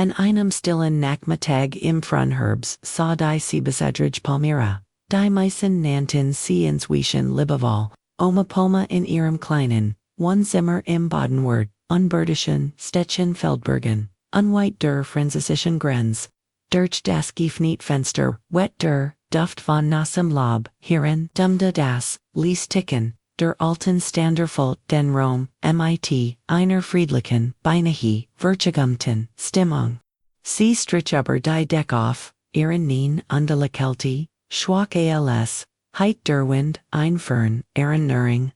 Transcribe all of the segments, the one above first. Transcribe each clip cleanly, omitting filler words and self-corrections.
An einem stillen Nachmittag im Frühherbst sah die Siebesedrige Palmyra, die Meisen nannten sie inzwischen Liebewohl, Oma Palma in ihrem kleinen Wohnzimmer im Badenwert, unberdischen Städtchen Feldbergen, unweit der französischen Grenze. Durch das Giftnietfenster, wet der Duft von nassem Laub, hierin dummte das Liesticken, der alten Standerfult den Rom, mit einer friedlichen, beinahe verchegumten Stimmung. Sie strich aber die Deck auf, ihren Nien unter la Kälte, schwach als, heit der Wind, ein Fern, Erinnerung,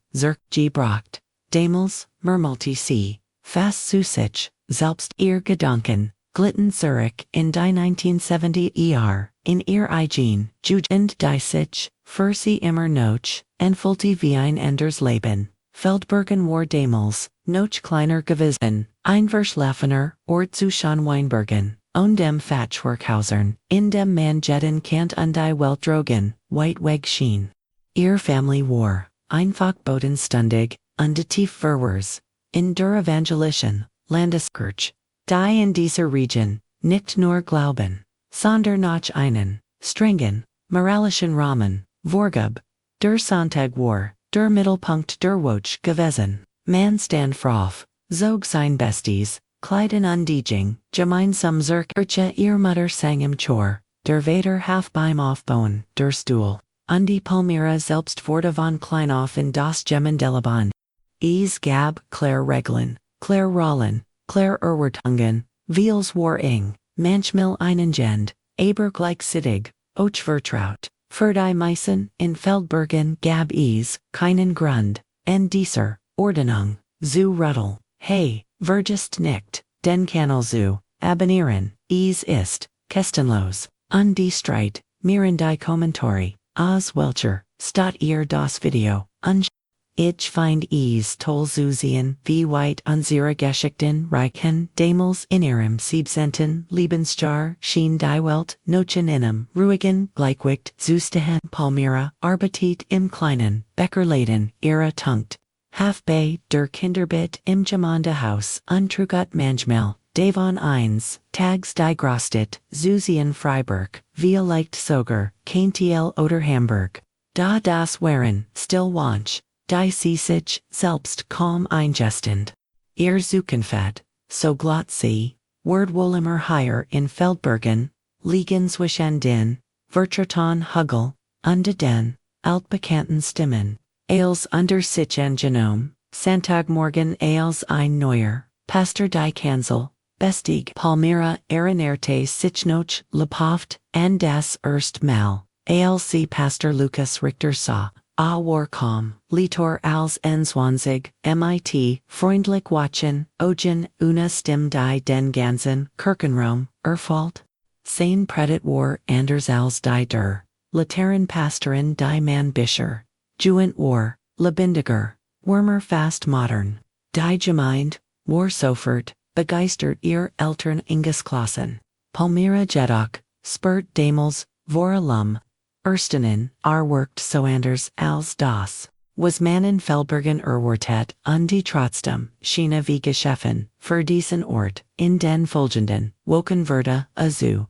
braucht. Damals, murmelte sie, fast zu sich, selbst ihr Gedanken, glitten zurück in die 1970er, in ihr eigen, Jugend die sich, für sie immer noch, entfüllte wie ein anderes Leben. Feldbergen war damals, noch kleiner gewesen, ein verschlafener Ort zwischen Weinbergen, und dem Fachwerkhäusern, in dem man jeden Kant und die Welt drogen, weitweg schien. Ihr Family war, einfach bodenständig, und tief verwahrs, in der evangelischen, Landeskirche, die in dieser Region, nicht nur glauben, sondern noch einen, strengen, moralischen Rahmen, vorgab, der Sonntag war, der Mittelpunkt der Woche gewesen. Man stand frauf, zog sein Bestes, Kleiden undichting, gemeinsam zur Kirche ihr Mutter sang im Chor, der Vater half beim Aufbauen, der Stuhl, und die Palmyra selbst wurde von klein auf in das Gemendeleband. Es gab Claire Regeln, Claire Rollen, Claire Erwartungen, Veals war eng, manchmal einen Gend, aber gleichzeitig, auch vertraut. Für die Meisen in Feldbergen gab es keinen Grund, en dieser Ordnung, zu rütteln. Hey, vergisst nicht, den Kanal zu abonnieren, es ist kostenlos, und die Streit, miren die Kommentare, aus welcher statt ihr das Video, Ich find es toll zu sehen, wie weit unsere Geschichten reichen. Damals in ihrem 17. Lebensjahr schien die Welt noch in einem ruhigen Gleichgewicht zu stehen. Palmyra arbeitet im kleinen Bäckerladen ihrer Tunkt. Half bei der Kinderbett im Gemeindehaus und trugat manchmal, davon eins, tags die Grostet, Susi in Freiburg, vielleicht sogar, Keintl oder Hamburg. Da das waren, still wanch. Die sie sich selbst kaum eingestend. Ihr Zukunft, so glatt sie, wird wohl immer higher in Feldbergen, liegen zwischen den, vertrauten Hügel, und den, altbekannten Stimmen, als unter sich ein Genom, Sonntagmorgen als ein neuer, Pastor die Kanzel, bestig Palmyra erinnerte sich noch lebhaft an das erste Mal, als sie Pastor Lukas Richter sah. War kaum, Litor als 21, mit, freundlich watchen, Ogen, una Stimme die den ganzen Kirchenraum, erfüllt. Sein Predigt war anders als die der Lutheranen Pastoren die man Bischer. Juent war, lebendiger, warmer fast modern. Die Gemeinde, war sofort, begeistert ihr Eltern Ingesklassen. Palmyra jedoch, spurt damals, vor allem, Erstenen, worked so anders als das, was man in Feldbergen erwartet und die trotzdem, China wie Geschäften, für diesen Ort, in den folgenden, Wochen wurde,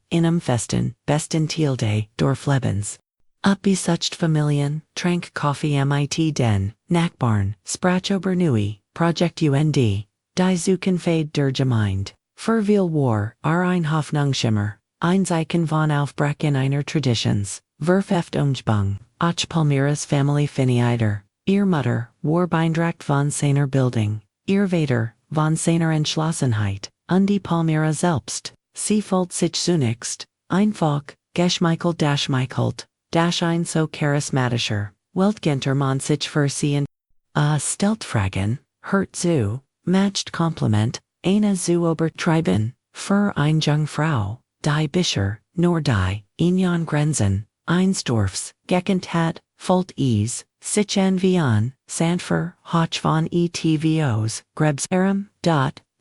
in festen, besten Tilde, Dorflebens. Abbesucht Familien, trank Kaffee mit den, Nachbarn, sprach über Nui, Projekt UND, die Zukunft der Gemeinde. Für viel war, ein Hoffnungsschimmer, ein Zeichen von Aufbruch in einer Traditions. Verfechtung, auch Palmyras Family Finiteiter, ihr Mutter, war beeindruckt von seiner Bildung, ihr Vater, von seiner Entschlossenheit, und die Palmyra selbst, sie fühlt sich zunächst, einfach, geschmeichelt, ein so charismatischer, weltgenter man sich für sie in, stellt Fragen, hört zu, matcht Kompliment, eine zu übertreiben, für eine Jungfrau, die Bischer, nur die, Ion Grenzen, eins Dorfs, gekent hat, Volt es, sich an wie an, Sandfer, Hoch von etvos, Grebs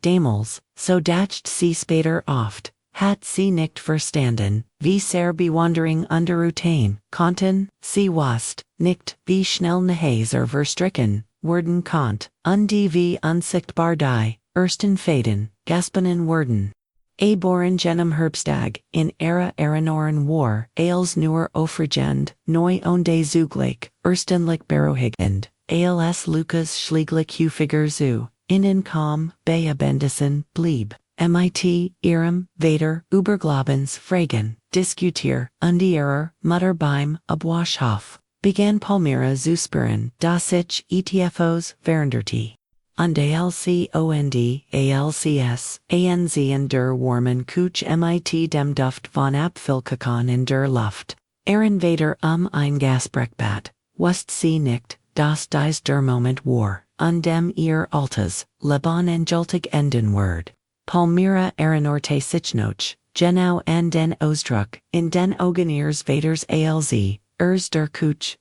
damals, so dacht sie später oft, hat sie nicht verstanden, wie sehr bewundering unterrutain, konnten, sie wusst, nicht, wie schnell Nehaser verstricken, werden konnt, und die wie unsichtbar die, ersten Faden, gaspenen werden. Aboren genem Herbstag, in Erenoren war, Ales neuer Ofregend, neu onde zugleich, erstenlich berührend, als Lucas schlieglich Hufiger zu, innen kaum, begebendisen, blieb. Mit, ihrem, Vater, Überglabens, Fragen, Diskutier, Undierer, Mutter beim, Abwaschhof, begann Palmyra zu spüren, dass ich ETFOs veränderte. Und ALCOND, ALCS, ANZ in der warmen Kuch mit dem Duft von Apfelkuchen in der Luft. Vater ein Gasbreckbad, wust sie nicht, dass dies der Moment war, dem ihr altes, Leben endgültig enden wird. Palmyra erinnerte sich noch, genau an den Ausdruck, in den Augen ihres Vaters als, der Kuch,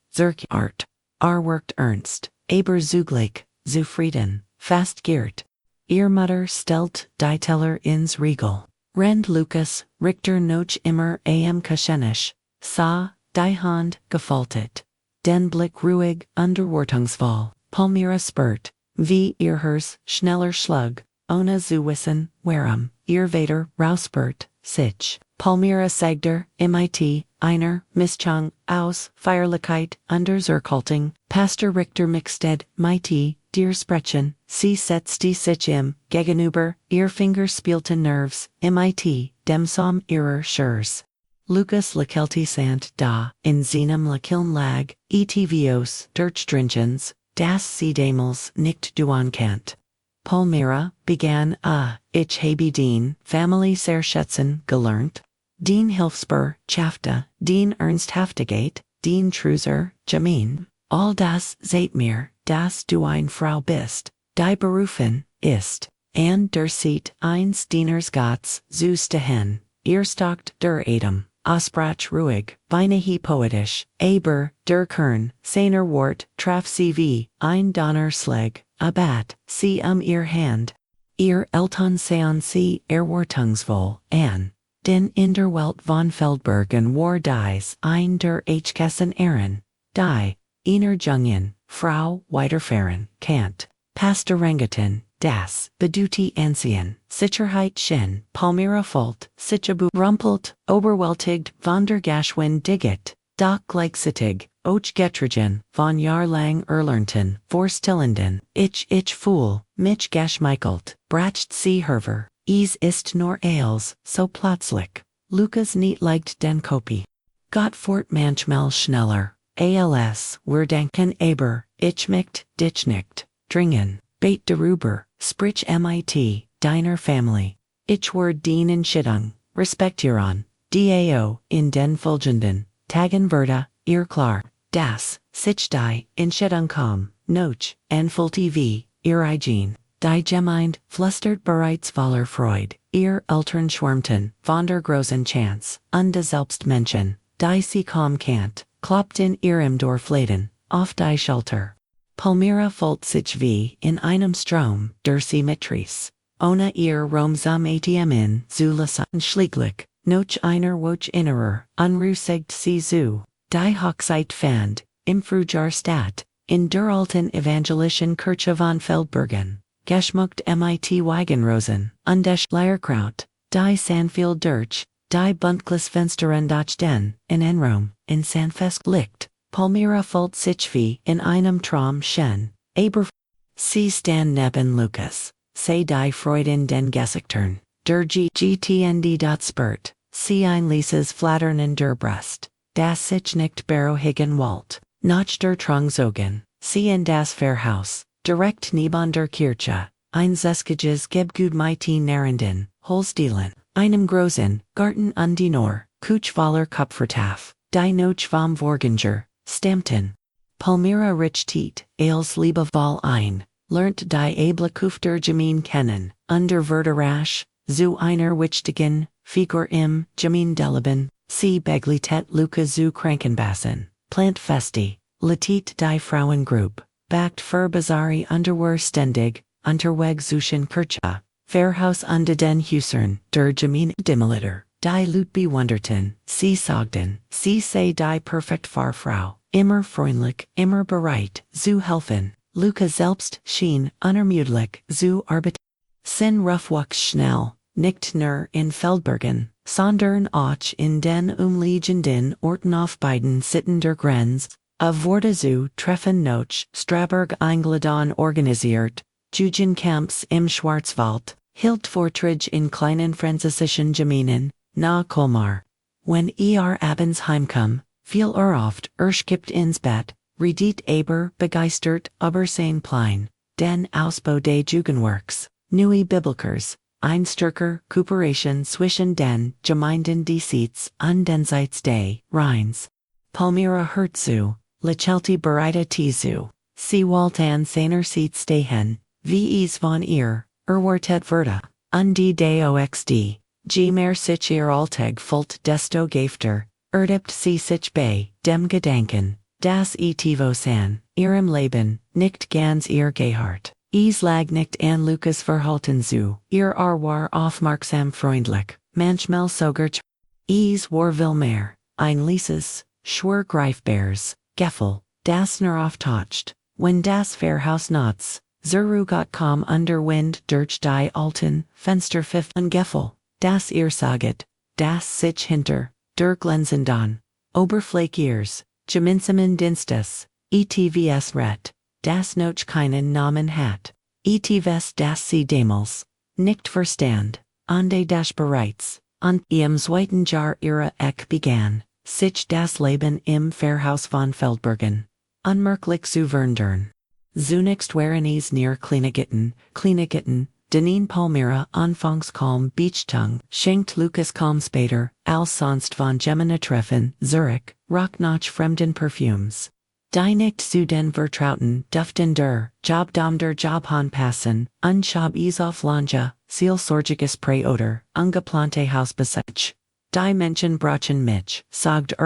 Art. Wirkt ernst, aber zugleich, zufrieden, fast giert. Ihr Mutter stellt die Teller ins Regal. Rend Lucas, Richter noch immer am Kuchenisch, sah, die Hand, gefaltet. Den Blick ruhig, unterwartungsvoll, Palmyra spürt, wie ihr Herz, schneller schlug, ohne zu wissen, warum, ihr Vater, rauspert, sich. Palmyra sagte, mit, einer, Mischung, aus, Feierlichkeit, Unterzerkaltung, Pastor Richter mixted, mit, dir Sprechen, sie setzte sich gegenüber, ihr Finger spielte Nerves, mit, dem Som ihrer Schurs. Lucas lakelti sant da, in seinem Lakiln lag, etvos, durchstringens, das sie damals nicht duan kant. Palmyra, begann, ich habe den, Family sehr schätzen, gelernt. Den Hilfsper, Schafte, den Ernsthaftigkeit, den Truser, Jamin. All das seht mir, dass du ein Frau bist, die berufen, ist. And der sieht eins Dieners Gotts, zuste hen, ihr stockt der Adem, asprach ruhig, beinahe poetisch, aber, der Kern, seiner Wort, traf sie wie, ein Donnerschlag, abat, sie ihr Hand. Ihr Elton sean sie erwartungsvoll, an. Den in der Welt von Feldbergen war dies ein der Hkessen Ehren, die, einer Jungen, Frau weiterfahren, Kant, Pastorangetin, das, Beduti Ancien, Sicherheit schen, Palmyra Fault, Sichabu rumpelt, oberwältigt, von der Gashwin digit, doch gleichzeitig, och getrigen, von Jahr lang erlernten, vorstillenden, ich fool, mich geschmeichelt, bracht sie herver. Ist nur als, so plötzlich. Lucas nicht leicht den Kopie. Gott fort manchmal schneller. Als, wir denken aber, ich dich nicht. Dringen, bet darüber, sprich mit, deiner Family. Ich werde den Schittung, respektieren, dao, in den folgenden, Tagen werde, ihr klar, das, sich die, in Schittung kommen, noch, en full TV, ihr Eigen. Die Gemeinde, flüstert bereits voller Freude, ihr Eltern schwärmten, von der großen Chance, und der Selbstmenschen, die sie kaum kannt, kloppt in ihrem Dorfladen, auf die Schulter. Palmyra folgt sich wie in einem Strom, der Symmetries. Ohne ihr Romsam ATM zu lassen schlieglich, noch einer Woche innerer, unruhigt sie zu, die Hochzeit fand, im Frühjahr statt, in der alten evangelischen Kirche von Feldbergen. Geschmuckt mit Wagenrosen, und des Leierkraut, die Sanfield durch, die Buntglas Fensteren durch den, in Enrom, in Sanfest Licht, Palmyra folgt sich wie in einem Traum schen, aber sie stand neben Lucas, sei die Freude in den Gesichtern, der GTND spurt, sie ein Lieses Flattern in der Brust, das sich nicht beruhigen wollt, noch der Trangzogen, sie in das Fairhaus. Direkt neben der Kirche, ein Zeskiges Gebgut mit Narenden, Holstielen, einem großen, Garten und die Nor, Kuch voller Kupfertaf, die Noch vom Vorgänger, stammten. Palmyra richtet, als liebevoll ein, lernt die Able Kufter Jamin kennen, under Verderasch, zu einer wichtigen, Figur im, Jamin Deleben, sie beglitet Luca zu Krankenbassen, Plant Festi, Latit die Frauengruppe. Backt für Bazari unterwer ständig, unterweg zwischen Kirche, Fairhaus und den Husern, der Gemeine Dimmelitter, die Lut bewunderten, sie sagten, sie sei die perfekt Fahrfrau, immer freundlich, immer bereit, zu helfen, Luca selbst schien unermüdlich, zu arbeiten. Sin Ruffwuchs schnell, nicht nur in Feldbergen, sondern auch in den umliegenden Orten auf beiden Seiten der Grenze, wurde zu Treffen noch Straßburg eingeladen organisiert, Jugendcamps im Schwarzwald, hielt Vorträge in kleinen französischen Gemeinden, nahe Colmar. Wenn abends heimkommt, fiel oft erschöpft ins Bett, redet aber begeistert über sein Plan, den Ausbau des Jugendwerks, neue Bibelkurs, ein stärker Kooperation zwischen den Gemeinden diesseits und denseits des Rheins. Palmyra hört zu, lächelte bereit zu, sie wollt an seiner Seite stehen, wie es von ihr erwartet wurde, und die Doxd, je mehr sich ihr Alltag füllt desto gifter, erlebt sie sich bei dem Gedanken, dass an ihrem Leben nicht ganz ihr Gehört. Es lag nicht an Lukas Verhalten zu, ihr war aufmerksam freundlich, manchmal sogar es war viel mehr, ein leises, schwer greifbares Gefühl, das nur auftaucht, wenn das Pfarrhaus nachts, Got kam under Wind durch die alten Fenster pfiff ein Gefühl, das ihr saget, das sich hinter der glänzenden Oberfläche gemeinsamen Dienstes, ETVS Ret, das noch keinen Namen hat, ETVS das sie damals nicht verstand, ande das bereits, an im zweiten Jahr ihrer Eck begann, sich das Leben im Pfarrhaus von Feldbergen unmerklich zu verändern. Zunächst waren es near Kleinigkeiten, denen Palmyra anfangs kaum Beachtung schenkt Lukas kaum später, als sonst von Gemini Treffen, Zurich, roch nach fremden Perfumes. Die nicht zu den vertrauten Duften der Job anpassen, und Job es auf lange, seelsorgiges Präoder, ungeplante Hausbesuch. Die Menschen brachen mich, sagt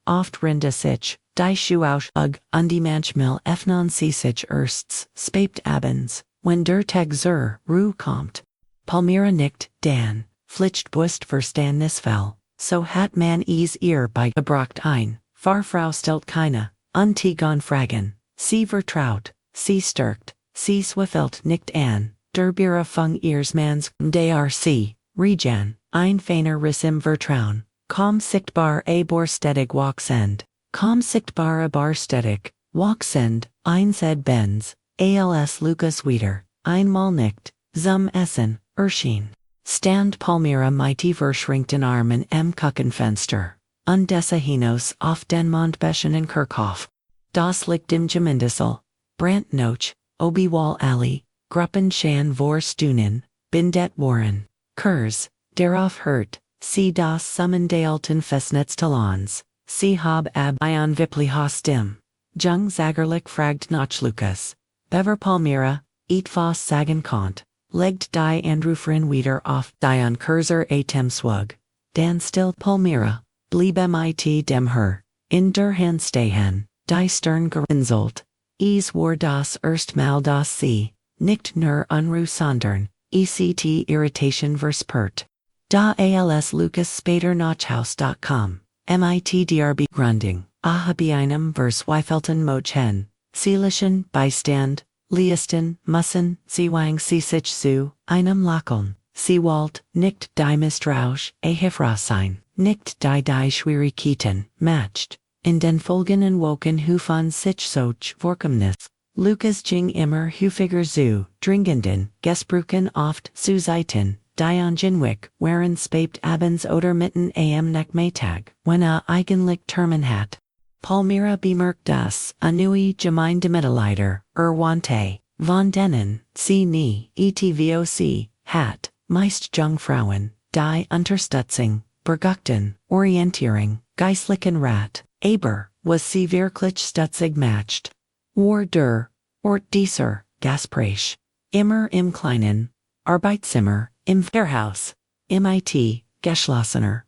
oft rinde sich, die Schuhe und die manchmal öffnen sie sich erst spät abends, wenn der Tag zur Ruhe kommt. Palmyra nicht, dann, Pflichtbewusst verständnisvoll, so hat man es ihr beigebracht ein, Fahrfrau stellt keine Untigon Fragen, sie vertraut, sie stärkt, sie zweifelt nicht an, der Berufung ihres Manns, der sie, Regen, ein feiner Riss im Vertrauen, kaum sichtbar aber stetig wachsend, kaum sichtbar aber stetig, wachsend, einsed Benz, als Lukas wieder, einmal nicht, zum Essen, erschien. Stand Palmyra mighty verschränkten Armen am Küchenfenster, und des hinaus auf den Mondbächen Kirchhof. Das liegt im Gemeindesal, Brandnoch, Obi-Wall Alley, Gruppenschan vor Stunden, Bindet Warren, Kurs, darauf hört, sie das Summen der alten Festnetztalons, sie hab ab Ion Vipliha stim. Jung Zagerlich fragt nach Lukas, Bever Palmyra, etwas sagen konnt, legt die Anruferin wieder auf Dion Kurser Swug. Dan still Palmyra, blieb mit dem Herr, in der Hand stehen, die Stern gerinselt. Es war das erstmal das sie, nicht nur Unruhe sondern, ect Irritation verspürt. Da als Lukas später nach Haus kam, mit drb Grunding, habe einem verzweifelten Mochen, seelischen Beistand, Leisten, müssen, sie sich zu, einem Lachen, sie wollt, nicht die Misstrauisch, Hilfreich sein, nicht die Schwierigkeiten, matcht, in den folgenden Wochen von sich solch Vorkommnis. Lukas ging immer häufiger zu, dringenden, Gesprächen oft zu Zeiten, die angenwich waren spät abends oder mitten am Nachmittag, wenn eigentlich Termin hat. Palmyra bemerkt das, neue Gemeindemitglieder, wante, von denen, sie nie, etvoc, hat, meist Jungfrauen, die Unterstützung, Bergugten, Orientierung, geistlichen Rat, aber, was sie wirklich stutzig macht. War der, Ort dieser, Gespräch, immer im Kleinen, Arbeitszimmer, im Pfarrhaus, mit, geschlossener,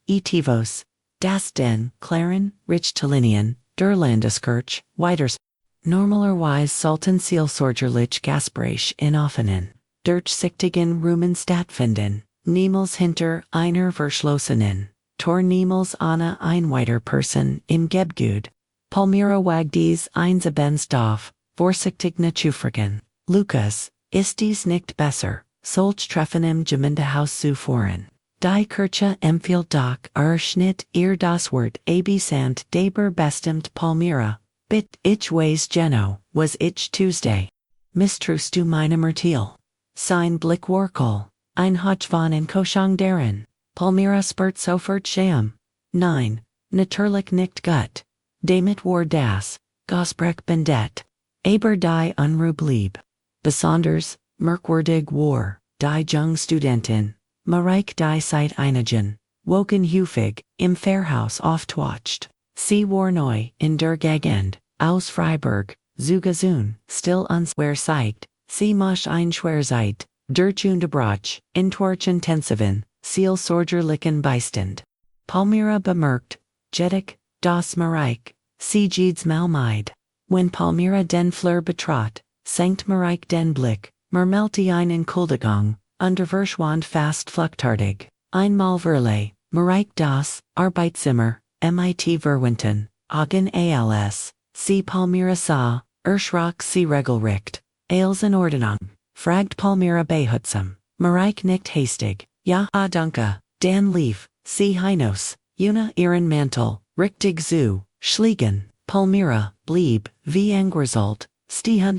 etivos, das den, klaren, Richtlinien, der Landeskirche, weiters. Normalerweise sollten seelsorgerlich Gespräch in offenen, durchsichtigen Räumen stattfinden, niemals hinter einer verschlossenen, Tor niemals eine einweiter Person im Gebgut. Palmyra wag dies einsabenst auf, vorsichtig nachzufragen. Lukas, ist dies nicht besser, solch treffen im Gemeindehaus zu Foren. Die Kirche empfiehlt doch Schnitt ihr das Wort absent daber bestimmt Palmyra, bit ich weiß Geno, was ich Tuesday. Mistrust du meine Mertiel? Sein Blick Warkol, ein Hotch von in Koschang deren, Palmyra spurt sofort sham. 9. Natürlich nicht gut. Damit war das Gosbrech bendet. Aber die unrublieb. Besonders, merkwürdig war, die jung Studentin, Mareike die seit einigen Wochen häufig im Pfarrhaus oftwacht. Sie war neu in der Gegend, aus Freiburg, zugezogen, still unschwer zeigt, sie moch ein Schwerzeit, durch Unterbrach, intensiven, seelsorgerlichen Beistand. Palmyra bemerkt, jedig, das Mareike, sie jedes Malmeid. Wenn Palmyra den Fleur betrat, senkt Mareike den Blick, murmelte ein in Kuldegang, verschwand fast fluchtartig. Einmal verlei, Mareike das Arbeitszimmer, mit Verwinten, Augen als, sie Palmyra sah, erschrak sie regelrecht, alles in Ordnung, fragt Palmyra behutsam. Mareike nickt hastig, ja, danke, dan lief, sie Heinos, ihren Mantel, richtig zu, schliegen. Palmyra blieb, wie angeresult, stehend.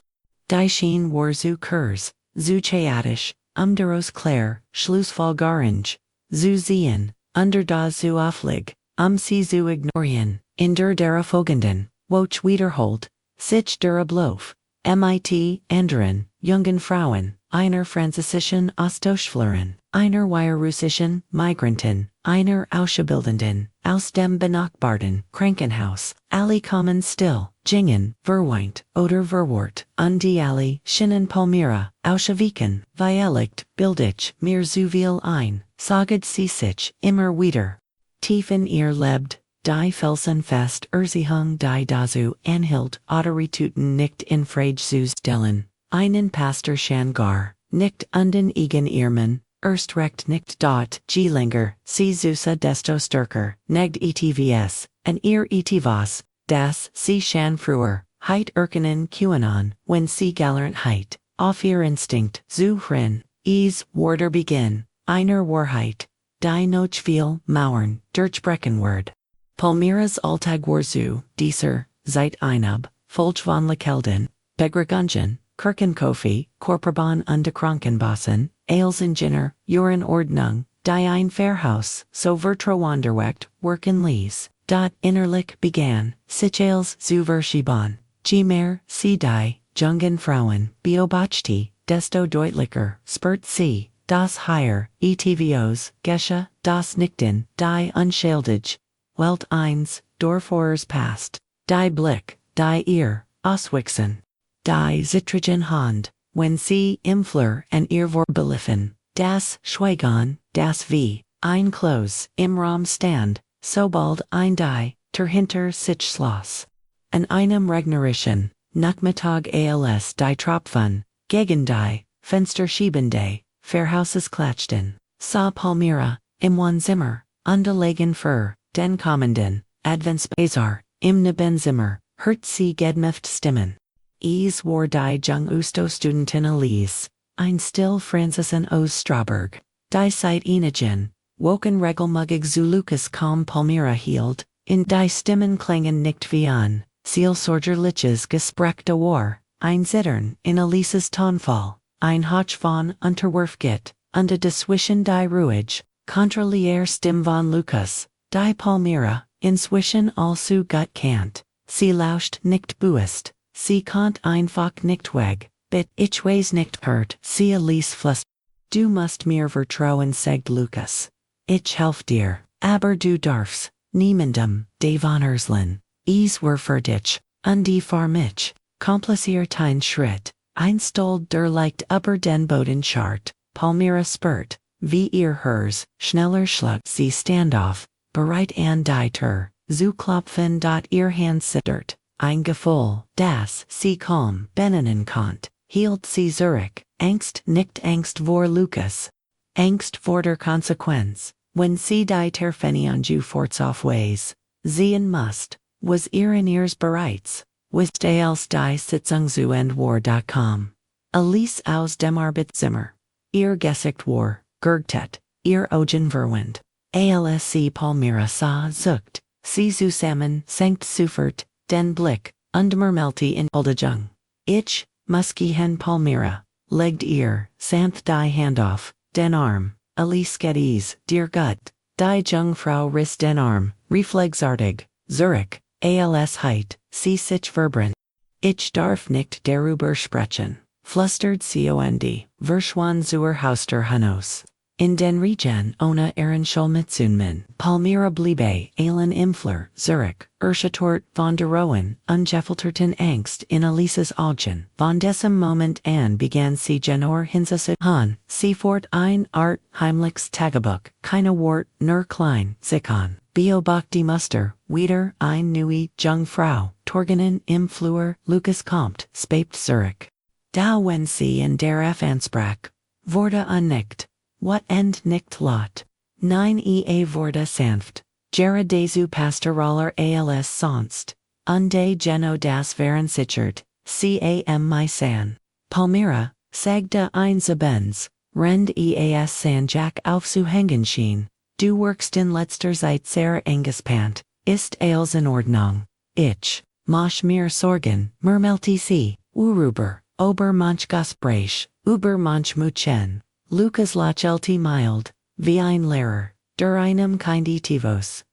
Die Schien war zu kurz, zu chaotisch, deros Claire, Schlussfolgerung, zu sehen, das zu auflig, sie zu ignorieren, in der folgenden, Woche wiederholt, sich der Ablauf, mit anderen, jungen Frauen, einer französischen Austauschschülerin, einer weißrussischen Migrantin, einer Auszubildenden, aus dem benachbarten Krankenhaus, alle kommen still, gingen, verweint, oder verwort, die alle schienen Palmyra, ausgewichen, weil bildet mir zu viel ein, saget sie sich, immer wieder. Tief in ihr lebt, die felsenfest Erzählung die dazu anhielt, Autorituten nicht in Frage zu stellen, einen Pastor Shangar, nicht den igen Irmen, erst recht nicht dort, Gelinger, sie Susa desto stärker, negt etvs, an ihr etivas, das sie Shan früher, heit erkennen QAnon, wenn sie Gallerntheit, auf ihr Instinkt, zuhren, warder beginn, einer Wahrheit, die noch viel, Mauern, durchbrechen Palmyras Alltag war zu, dieser, seit einab, Folch von Lekelden, Begründungen, Kirchenkofi, Korporbahn und Krankenbossen, Eilsingenieur, Urin Ordnung, die ein Pfarrhaus, so vertrowanderwecht, worken ließ, dot innerlich begann, sich als zu verschieben, je mehr, sie die, jungen Frauen, beobachte, desto deutlicher, spürt sie, das higher, etvos, Gesche, das Nichten, die unschuldig, Welt eins, Dorfors past, die Blick, die Ear, Auswechseln, die Zittrigen Hand, wenn sie im Fleur an ihr Vorbeliffen, das Schweigen, das wie, ein Kloß, im Raum stand, sobald ein die, hinter sich schloss. An einem regnerischen, Nachmittag als die Tropfen, gegen die, Fensterschiebende, Pfarrhauses klatschten, sah Palmyra, im Wohnzimmer, unterlegen für, den kommenden, Adventsbazar, im Nebenzimmer, hört sie gedmäft Stimmen. War die jung Studentin Elise, ein still Franzisen aus Strasburg, die seit einigen, woken regelmäßig zu Lukas kaum Palmyra hielt, in die Stimmen klangen nicht wie an, seelsorgerliches Gespräch dauer, ein Zittern in Elises Tonfall, ein Hotch von Unterwurfgit, und dazwischen die ruhig, kontrolliere Stimme von Lukas, die Palmyra, inzwischen also gut kannt, sie lauscht nicht bewusst, sie konnt einfach nicht weg, bit ich weiß nicht hört, sie Elise fluss. Du musst mir vertrauen sagt Lukas. Ich helf dir, aber du darfst, niemandem, de von Erzlin, war für dich, und die für mich, kompliziert ein Schritt, einstollt der leicht über den Boden chart, Palmyra spürt, wie ihr hers, schneller schluckt sie standoff, bereit an die Tür, zu klopfen ihr Hand zittert, ein Gefühl, das sie kaum benennen konnt, hielt sie zurück, Angst nicht Angst vor Lukas, Angst vor der Konsequenz, wenn sie die Terfenianju fortsaufweis, sehen musst, was ihr in ihrs bereits, was als die Sitzung zu Ende war. Elise aus dem Arbeitszimmer. ihr Gesicht war, Gergtet, ihr Augen verwend. ALSC Palmyra sa zucht, sie zusammen senkt sufert, den Blick, melty in Oldejung. Ich, Muskihen Palmyra, legt ihr, santh die Hand auf, den Arm, Elise Geddes, dir Gut, die Jungfrau riss den Arm, reflexartig, Zurich, ALS Heit, sie sich verbrennt. Ich darf nicht darüber sprechen, flustert Cond, verschwan zur Hauster Hanos. In den Regen ohne Ehrenschulmitzunmen, Palmyra bliebe, Eilen Impfler, Zurich, Erschüttert von der Rohen, ungefilterten Angst in Elises Augen, von diesem Moment an begann sie Genor hinzusuchen, sie fort ein Art Heimlichs Tagebuch, keine Wort, nur klein, Sichon, beobacht die Muster, wieder ein neue Jungfrau, Torgenen im Flur, Lukas kommt, spät Zurich. Da wenn sie in der Ansprach, wurde unnickt. What end nicht lot. 9 wurde sanft. Gerardezu pastoraler als sonst. Unde geno das Waren sichert. Cam my san. Palmyra, sagte ein Benz. Rend eas san Jack aufzuhängen schien. Du workst in letzter Zeit sehr angespannt. Ist alles in Ordnung. Ich, mach mir Sorgen, murmelte sie. Uruber, ober manch Gespräch, über manch Muchen. Lukas Lachelti mild, wie ein Lehrer, der einem Kindivos,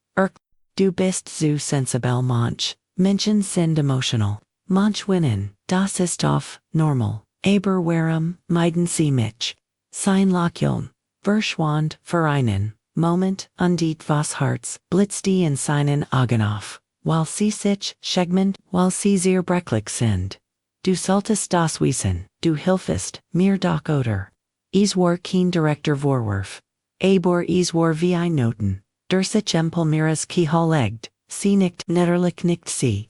du bist zu sensibel manch, Menschen sind emotional, manch winnen, das ist off, normal, aber warum, meiden sie mich, sein Lacheln, verschwand, vereinen, Moment, undit was Herz, blitzt die in seinen Augen auf, weil sie sich, schegment, weil sie sehr brecklich sind. Du solltest das wissen, du hilfest, mir doch oder. Es war kein direkter Vorwurf. Aber es war wie ein Noten, der sich Palmyras Keyhole legt, sie nicht netterlich nicht sie.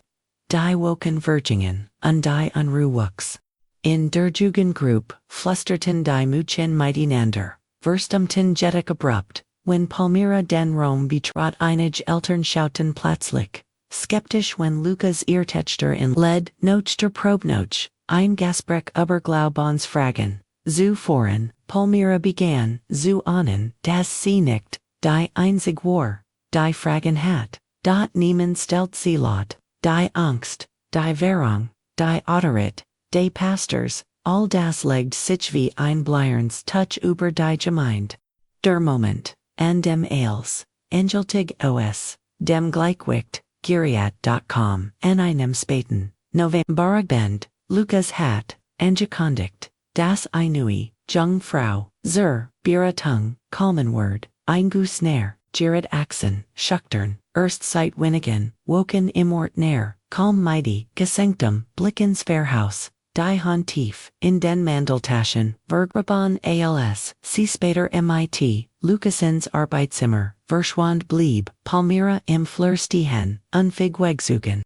Die woken Virgingen, und die Unruhwuchs. In der Jugendgruppe flusterten die Muchen miteinander, verstumten jettig abrupt, wenn Palmyra den Raum betrat einige Eltern schauten plötzlich, skeptisch wenn Lukas ihr Texter in Led, Noch der Probnoch, ein Gespräch über Glaubens Fragen. Zu foreign, Palmyra begann, zu ahnen, dass sie nicht, die einzig war, die Fragen hat, dort niemand stellt sie laut, die Angst, die Währung, die Autorität, die Pastors, all das legt sich wie ein bleierns Touch über die Gemeinde. Der Moment, an dem als, Angeltig os, dem Gleichgewicht, Geriat.com, an einem späten, Novemberabend, Lukas hat, angekündigt. Das Einui, Jungfrau, zur Beratung, Kalmenword, Eingusner, Jared Axen, Schuchtern, Erstzeit Winigen, Woken im Ort näher, Kalm mighty, Gesenktem, Blickens Fairhaus, Die Hand tief, in den Mandeltaschen, Vergraben als, sie später mit, Lukasens Arbeitszimmer, verschwand blieb, Palmyra im Flirstehen, unfigwegzugen.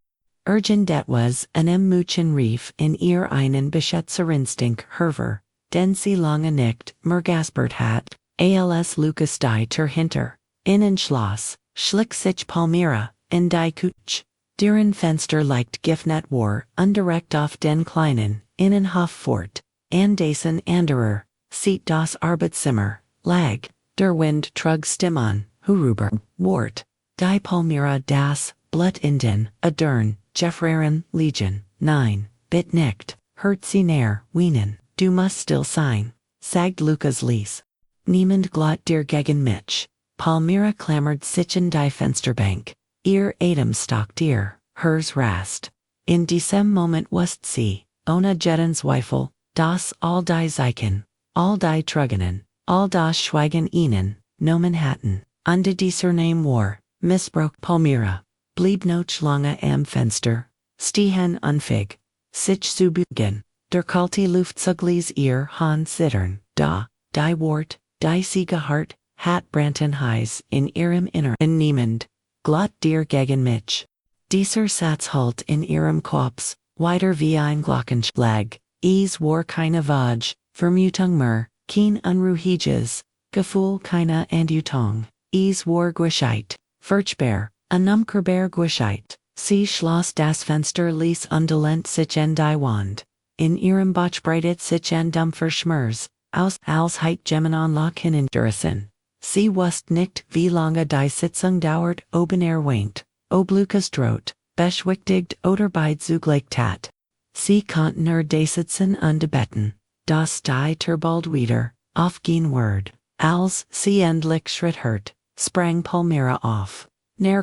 Urgent was einem Muchen rief in ihr einen Beschützerinstinkt hervor, den sie lange nicht mehr gaspert hat, als Lukas die Tür hinter, innen schloss, schlich sich Palmyra, in die Küche, deren Fenster leicht geöffnet war, undirekt auf den kleinen, Innenhof fort, an dessen anderer, sieht das Arbeitszimmer, lag, der Wind trug Stimmen, hurüber, wart, die Palmyra das, Blut in den, Adern, Jeffreren, Legion, 9, bit nicht, hört sie näher, weinen, du musst still sein, sagt Lukas Lies. Niemand glot dir gegen mich, Palmyra clamored sich in die Fensterbank, ihr Atem stockt ihr, hers rast. In diesem Moment wusst sie, ohne Zweifel, dass all die Zeichen, all die Trugenen, all das Schweigen ihnen, Nomen hatten, unter dieser Name war, Missbrauch Palmyra. Blieb noch lange am Fenster, stehen unfähig, sich zu bügen, der kalte Luft zuglis ihr Hand zittern, da, die Wort, die sie gehört, hat brannten heiß in ihrem Inneren niemand, glott dir gegen mich. Dieser Satz halt in ihrem Kopf, weiter wie ein Glockenschlag, es war keine Wage, Vermutung mehr, kein unruhiges, Gefühl keine Andutung, es war Gewissheit, furchtbar. Unumkehrbar Gewissheit, sie schloss das Fenster ließ undulent sich in die Wand, in ihrem Bauch breitet sich ein dumpfer Schmerz, als heit Geminon la Kinderissen. Sie wust nicht wie lange die Sitzung dauert, oben erwähnt, ob Lukas droht, beschwichtigt oder beid zugleich tat. Sie konnten dasitzen und debatten, dass die Turbald wieder, aufgehen word, als sie endlich Schritt hört, sprang Palmyra auf.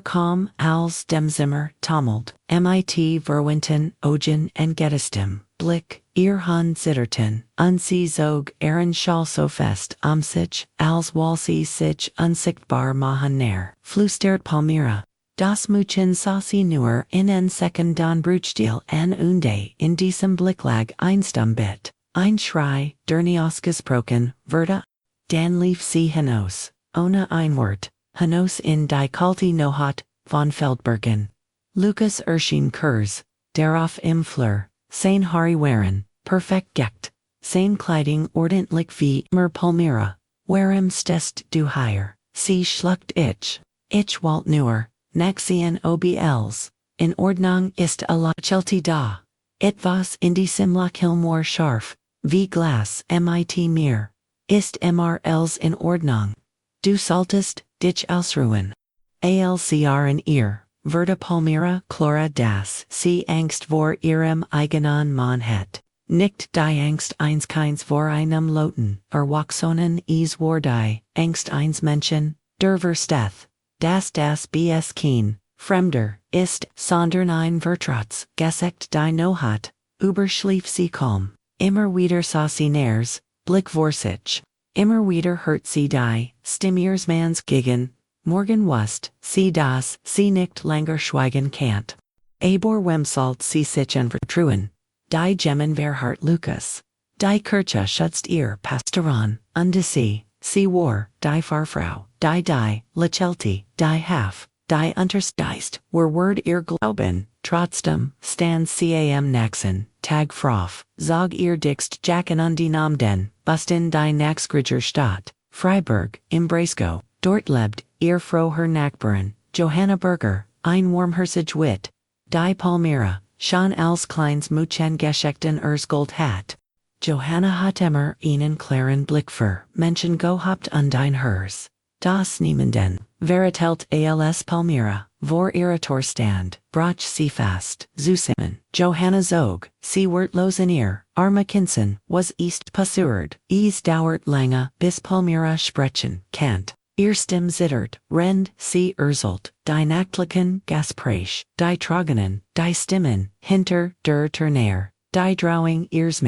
Kam als dem Zimmer tammelt, mit verwinten Augen en Getistem, Blick, ihr Hand zitterten, und sie zog ihren Schal so fest sich, als wall sie sich unsichtbar machen näher, flüstert Palmyra. Das Mädchen sah sie nur in en Second dan Bruchstil en unde in diesem Blick lag Bit. Ein Schrei, der nie ausgesprochen wurde. Dan lief sie hinaus, ohne ein Wort, hinaus in die kalte Nohat von Feldbergen. Lukas erschien kurz, darauf im Flur, sein Haare waren, perfekt geckt, sein Kleidung ordentlich wie immer Palmyra. Warum stehst du hier? Sie schluckt ich wollt nur, nachsehen obls, in Ordnung ist a Lächelte da. Etwas in diesem Lachilmor scharf, wie Glas mit mir. Ist MRLs in Ordnung. Du solltest dich ausruhen. ALCR ihr, Verda Palmyra Chlora das sie Angst vor ihrem eigenen Mann hat. Nicht die Angst eins keins vor einem Loten, Wachsonen is war die Angst eins Menschen, der Versteth, das BS Keen, Fremder, ist, sondern ein Vertrauts, Geschichte die Nohat, überschlief sie kaum, immer wieder sah sie nähers, Blick vor sich, immer wieder hört sie die Stimmiersmans gegen, morgen wust, sie das, sie nicht länger schweigen kannt. Aber wemsalt sie sich vertrauen, die Gemmen verhart Lukas. Die Kirche schützt ihr Pastoran, und sie war, die Farfrau, die Lächelte, die Haf, die Untergeist, word ihr Glauben, trotzdem, stand cam naxen, tag frof, zog ihr dixt jacken und die Namden, busten die Naxgriger Stadt, Freiburg, im Breisgau, dort lebt, ihr froher Nachbarin, Johanna Berger, ein warmherzig Wit, die Palmyra, schon als kleines Mädchen Geschichten Gold hat. Johanna hat immer einen klaren Blick für Menschen gehabt und ein Herz, das niemanden, vertellt als Palmyra, vor ihrer Tor stand, brach sie fast, zusammen. Johanna zog, sie wortlos in ihr, arme Kinsen, was ist passiert, dauert lange, bis Palmyra sprechen kannt. Ihr Stimm zittert, rend, sie erzählt, die nachtlichen Gespräch, die Tragenen, die Stimmen, hinter der Turnier, die Drawing ihres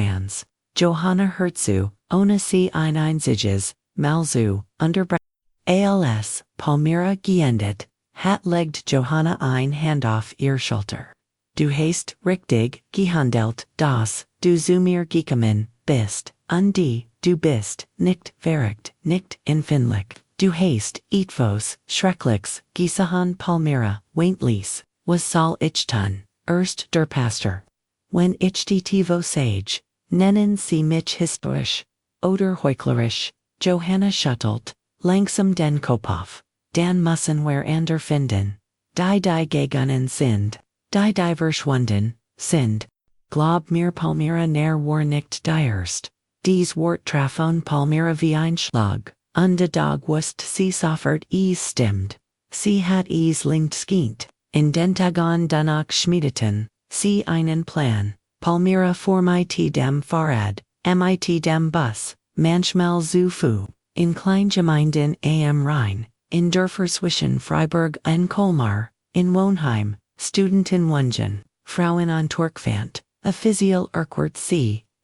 Johanna hört zu, ohne sie ein einziges, Mal zu, unterbrechen. Als Palmyra geendet, hat legt Johanna ein Hand auf ihr Schulter. Du hast richtig gehandelt, dass du zu mir gekommen bist, und du bist nicht verrückt, nicht empfindlich. Du hast etwas Schreckliches gesahen Palmyra, weintlies, was soll ich tun, erst der Pastor. Wenn ich die Tivo sage, nennen sie mich historisch, oder heuchlerisch, Johanna schüttelt, langsam den Kopf, dann müssen wir ander finden, die gegangen sind, die verschwunden sind. Glaub mir Palmyra war nicht die erst, dies Wort traf on Palmyra wie ein Schlag. Und der Dag wust sie sofort stimmt. Sie hat linkt skint. In den Tagen danach schmiedeten sie einen Plan. Palmyra vor mit dem Fahrrad, mit dem Bus, manchmal zu Fuß. In Kleingemeinden am Rhein, in Dörfer zwischen Freiburg und Colmar, in Wohnheim, Studentenwohnungen, Frauen an Torquwand, offiziell Urquhart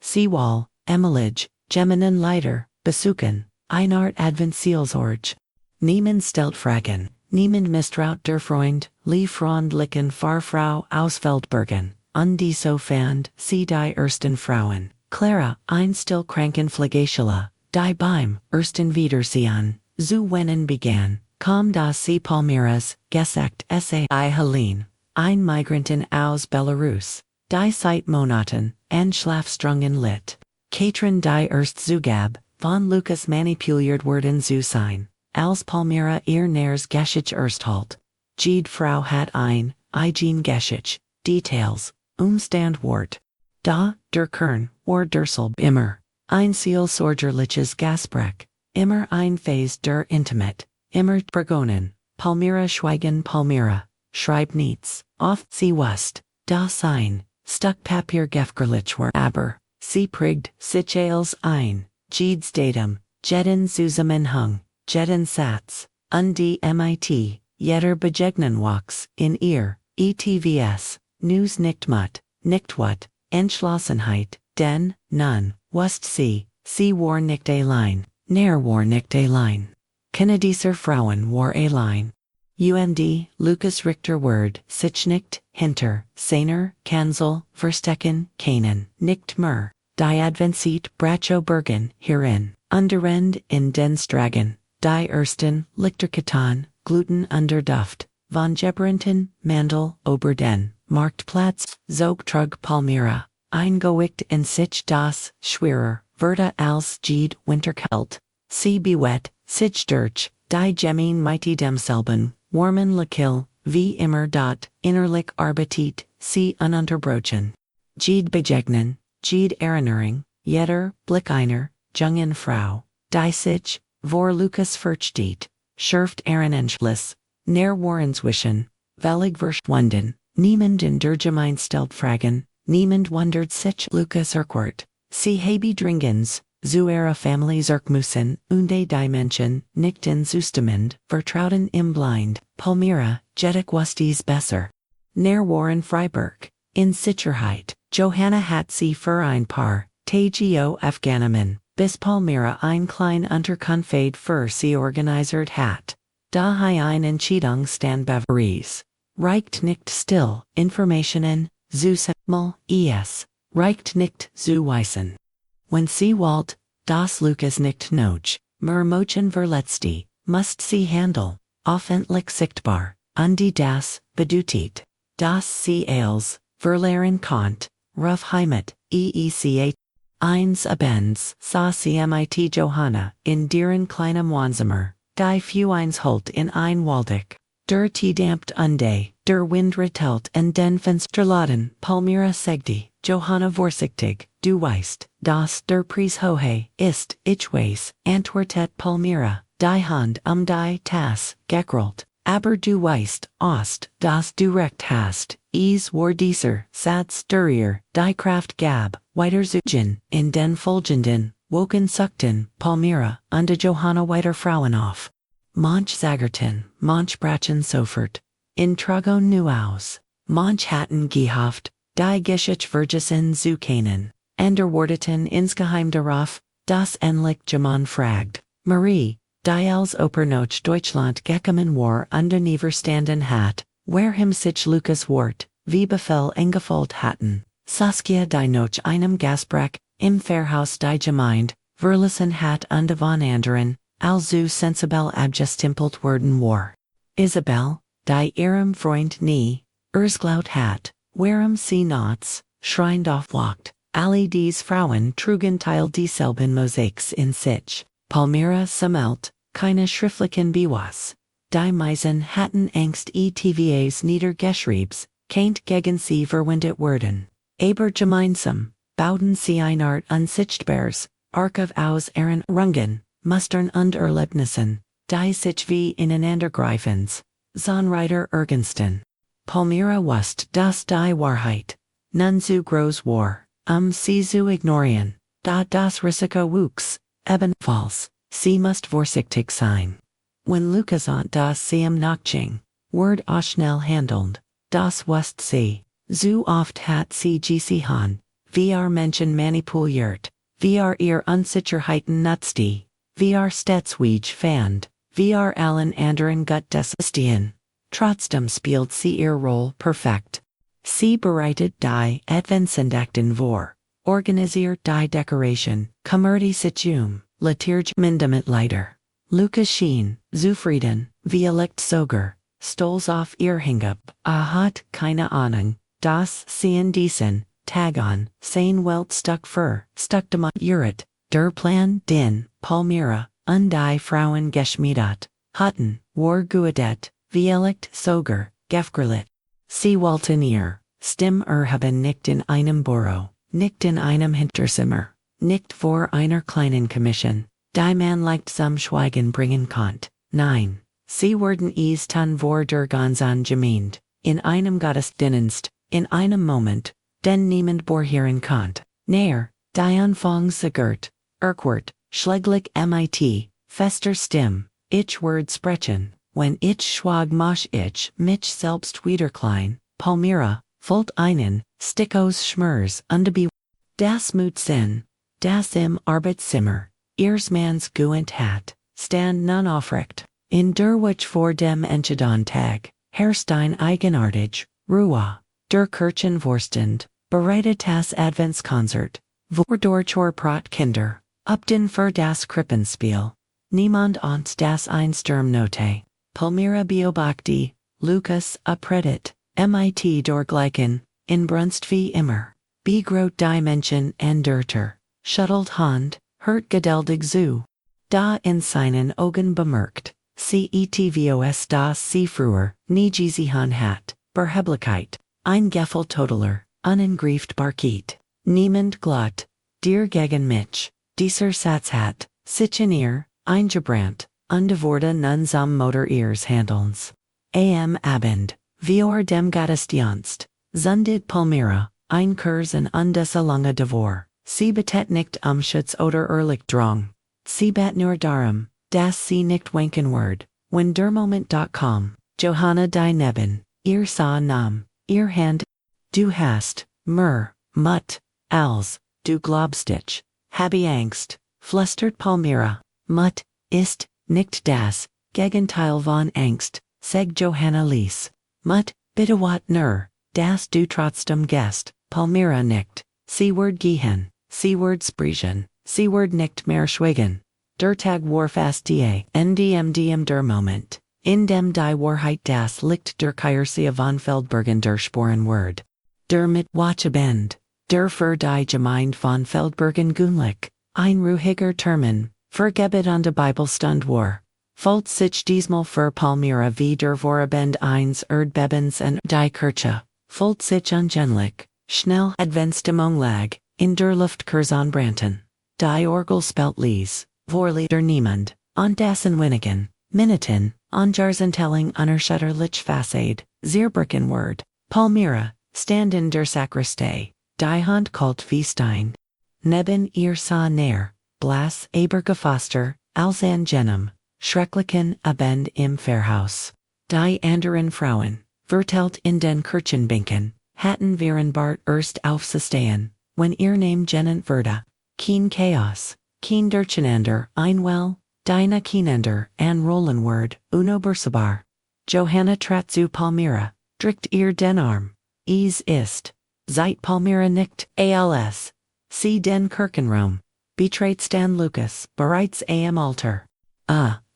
Seawall, Emilige, Geminen Leiter, besuchen. Eine Adventseelsorge. Niemand stellt Fragen, niemand misstraut der Freund, lie freundlichen Fahrfrau aus Feldbergen, und die so fand sie die ersten Frauen, Clara, ein still Krankenpflegeschule, die beim ersten Wiedersehen, zu weinen begann, kam das sie Palmyras, Geschichte Helene, ein Migrantin aus Belarus, die seit Monaten, entschlafstrungen litt. Katrin die erst zugab, von Lukas manipuliert worden zu sein, als Palmyra ihr nähers Geschichte erstelt. Jede Frau hat ein Geschichte, Details, Umstand Wort. Da, der Kern, war derselbe immer, Ein Seelsorgerliches Gespräch, immer ein Phase der Intimate, immer begonnen, Palmyra Schweigen Palmyra, schreib nichts, oft sie wust, das ein, stuck Papier Gefgerlich war aber, sie priggt, sich als ein, Jeeds datum, jeden Zusammenhang, jeden Satz, die mit, jeder Begegnen walks, in ihr, ETVS, News nicht mut, nicht wat, Entschlossenheit, denn, nun, wust sie war nicht allein, war nicht allein. Canadieser Frauen war allein. Lucas Richter Word, sich nicht, hinter, seiner, Kansel, Verstecken, Kanen, nicht mehr, die Adventsit Bracho Bergen, hierin, underend in den Stragen, die ersten, Lichterketan, Gluten under Duft, von Gebrenten, Mandel, Oberden, Marktplatz, Zogtrug Palmyra, eingewicht in sich das, schwerer, Verda als Jede Winterkalt, sie bewet, sich durch, die Gemein mighty demselben, warmen Lakil, wie immer dot, innerlich Arbetit, sie ununterbrochen. Jede begegnen, Jede Erinnerung, jeder, Blick einer, jungen Frau, die sich, vor Lukas versteht, schürft Ehrenentschluss, ner Warrenswischen, velig verschwunden, niemand in der Gemeinstelt fragen, niemand wundert sich Lukas Urquhart, sie habe dringens, zu ihrer Family zurückmussen, die Menschen, nicht in Zustimmen, vertrauten im Blind, Palmyra, jedik wustes besser. Ner Warren Freiburg, in Sicherheit, Johanna hat sie für ein paar, Tagio Afghanamen, bis Palmyra ein klein Unterkunft für sie organisiert hat. Da ein Entscheidung stand Beveries. Reicht nicht still, Informationen, zu mal, reicht nicht zu wissen. Wenn sie wollt, das Lukas nicht noch, mehr mochen verletzte, must sie handel, offentlich sichtbar, die das, bedeutet, dass sie als, verlehren konnt, rough heimat, eins abends, sah sie mit Johanna, in deren kleinem Wohnzimmer, die für eins holt in ein Waldeck, der Tee dampt der Wind rattelt en den Fensterladen, Palmyra segdi, Johanna vorsichtig, du weißt, dass der Preis hohe ist, ich weiß, antwortet Palmyra, die Hand die Tasse, gekrollt, aber du weißt, Ost, das du recht hast, war dieser Satz der die Kraft gab, weiter suchen, in den folgenden, Wochen suchten, Palmyra, und Johanna weiter Frauen auf. Manch Zagerten, manch Brachen sofort, in Tragon nu aus, manch hatten gehofft, die Geschichte zu kennen, wardeten insgeheim darauf, das endlich Gemann fragt, Marie, die als Opernoch Deutschland gekommen war neverstanden hat, wer sich Lukas Wort, wie Befehl eingefolgt hatten, Saskia die noch einem Gespräch, im Pfarrhaus die Gemeinde, verlassen hat von anderen, also sensibel abgestempelt worden war. Isabel, die ihrem Freund nie, ersglaut hat, warum sie nachts, schreiend aufwacht, alle dies Frauen trugen Teil dieselben Mosaiks in sich, Palmyra sammelt, keine schriftlichen Beweis, die meisten hatten Angst ETVAs niedergeschriebs, keint gegen sie verwendet worden, aber gemeinsam, bauten sie eine Art unsichtbares, Archiv aus ihren Rungen, Mustern und Erlebnissen, die sich wie ineinandergreifens, Songwriter Ergensten. Palmyra wust, dass die Wahrheit, nun zu groß war, sie zu ignorieren, da das Risiko wuchs, ebenfalls, sie must vorsichtig sein. Wenn Lukas und das sie Nachching, Word schnell handelnd, das wust sie, zu oft hat sie gesehen, wie Menschen manipuliert, wie ihr Unsicherheiten nutzte, wie stets weich fand, wie allen anderen gut des Stehen. Trotzdem spielt sie ihr Rolle perfekt. Sie bereitet die Adventsandakten vor, organisiert die Dekoration, kümmert sich Liturg Mindemitleider. Lukas schien, zufrieden, vielleicht sogar, stolz auf ihr Hingup, hat keine Ahnung, dass sie in diesen Tagen sein Welt stuck dem Jurat, der Plan den Palmyra und die Frauen geschmiedet hatten, war guadet, vielleicht sogar, gefgerlit. Sie wollten ihr Stimme erheben nicht in einem Büro, nicht in einem Hinterzimmer, nicht vor einer kleinen Commission, die man leicht zum Schweigen bringen konnt. Nein, sie wurden es tun vor der ganzen Gemeinde, in einem Gottesdienst, in einem Moment, den niemand borhieren konnt. Näher, die Anfangsgert, Urquhart, schläglich mit, fester Stimme, ich word sprechen, wenn ich schwag mach ich mich selbst wieder klein, Palmyra, volt einen, stickos schmers undebe, das Mut Sinn, das im Arbeitszimmer, ihres Mans Guent hat, stand nun aufrecht, in der Witch vor dem Enchidon Tag, Herstein eigenartig, Ruah, der Kirchenvorstand, bereitet das Adventskonzert, vor Dorchor Prot Kinder, Upton für das Krippenspiel, niemand ons das Einsturmnote, Palmyra beobachte, Lucas Apredit, mit Dorgleichen, in Brunst wie immer, begrot Dimension and Dirter, schuttelt Hand, hört geduldig zu. Da in seinen Augen bemerkt, cetvos das sie früher, nie gesehen hat, Berheblichkeit, ein Gefühl totaler, unengrieft Barkeit, niemand glatt, dir gegen mich, dieser Satz hat, sich in ihr, eingebrannt, undevorde nun zum Motor ihres Handelns. Am Abend, vor dem Gottesdienst, zündet Palmyra, ein Kurs in lange Devor, sie betet nicht Schutz oder Erlichtung, sie bet nur darum, dass sie nicht wanken wird, wenn der Moment kam, Johanna die Neben, ihr sah Nam, ihr Hand, du hast, Mut, als, du glaubst dich, habe Angst, flüstert Palmyra, Mut, ist, nicht das, Gegenteil von Angst, sagt Johanna Lies, Mut, bitte wat nur, das du trotzdem gest, Palmyra nicht, sie word gehen, sie word sprechen, sie word nicht mehr schweigen. Der Tag war fast die, ndem der Moment, in dem die Wahrheit das Licht der Kirche von Feldbergen der Sporen word. Der mit Watchabend, der für die Gemeinde von Feldbergen gunlich, ein ruhiger Termin, vergebet Bibelstund war. Folgt sich diesmal für Palmyra wie der Vorabend eins Erdbebens und die Kirche, folgt sich angenlich, schnell Adventstimmung lag, in der Luft brannten. Die Orgel spelt Lies, Vorlieder niemand, und das Winigen, Minuten, Jarzentelling unerschütterlich Fassade, Zierbrücken word, Palmyra, stand in der Sakristei, die Hand kalt wie Stein. Neben ihr sah näher, Blas Abergefoster, als an jenem, schrecklichen Abend im Pfarrhaus. Die anderen Frauen, vertelt in den Kirchenbänken, hatten während Bart erst aufzustehen, wenn ihr Name genannt wurde. Kein Chaos, kein Durcheinander, einwell, deine Kinder an Rollen word, unübersebar. Johanna trat zu Palmyra, drückt ihr den Arm. Es ist, seit Palmyra nicht, als, sie den Kirchenraum, betrayt Stan Lucas, bereits am Altar.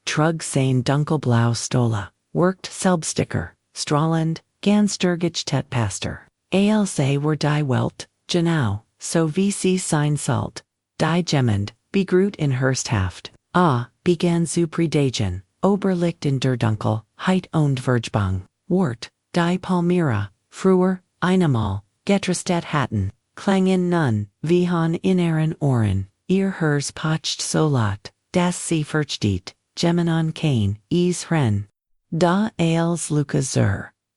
Trug sein dunkelblau Stola, worked Selbsticker, strahlend, ganz der Geschichte Pastor. Als were die Welt, genau, so wie sie sein sollt. Die Gemmend, begrüht in Hursthaft, begann zu predigen, Oberlicht in der Dunkelheit und Vergebung, Wort, die Palmyra, früher, einmal, getröstet hatten, klangen nun, wie in ihren Ohren, ihr Hers pocht so laut, dass sie versteht, Geminon kein, es ren. Da als Lucas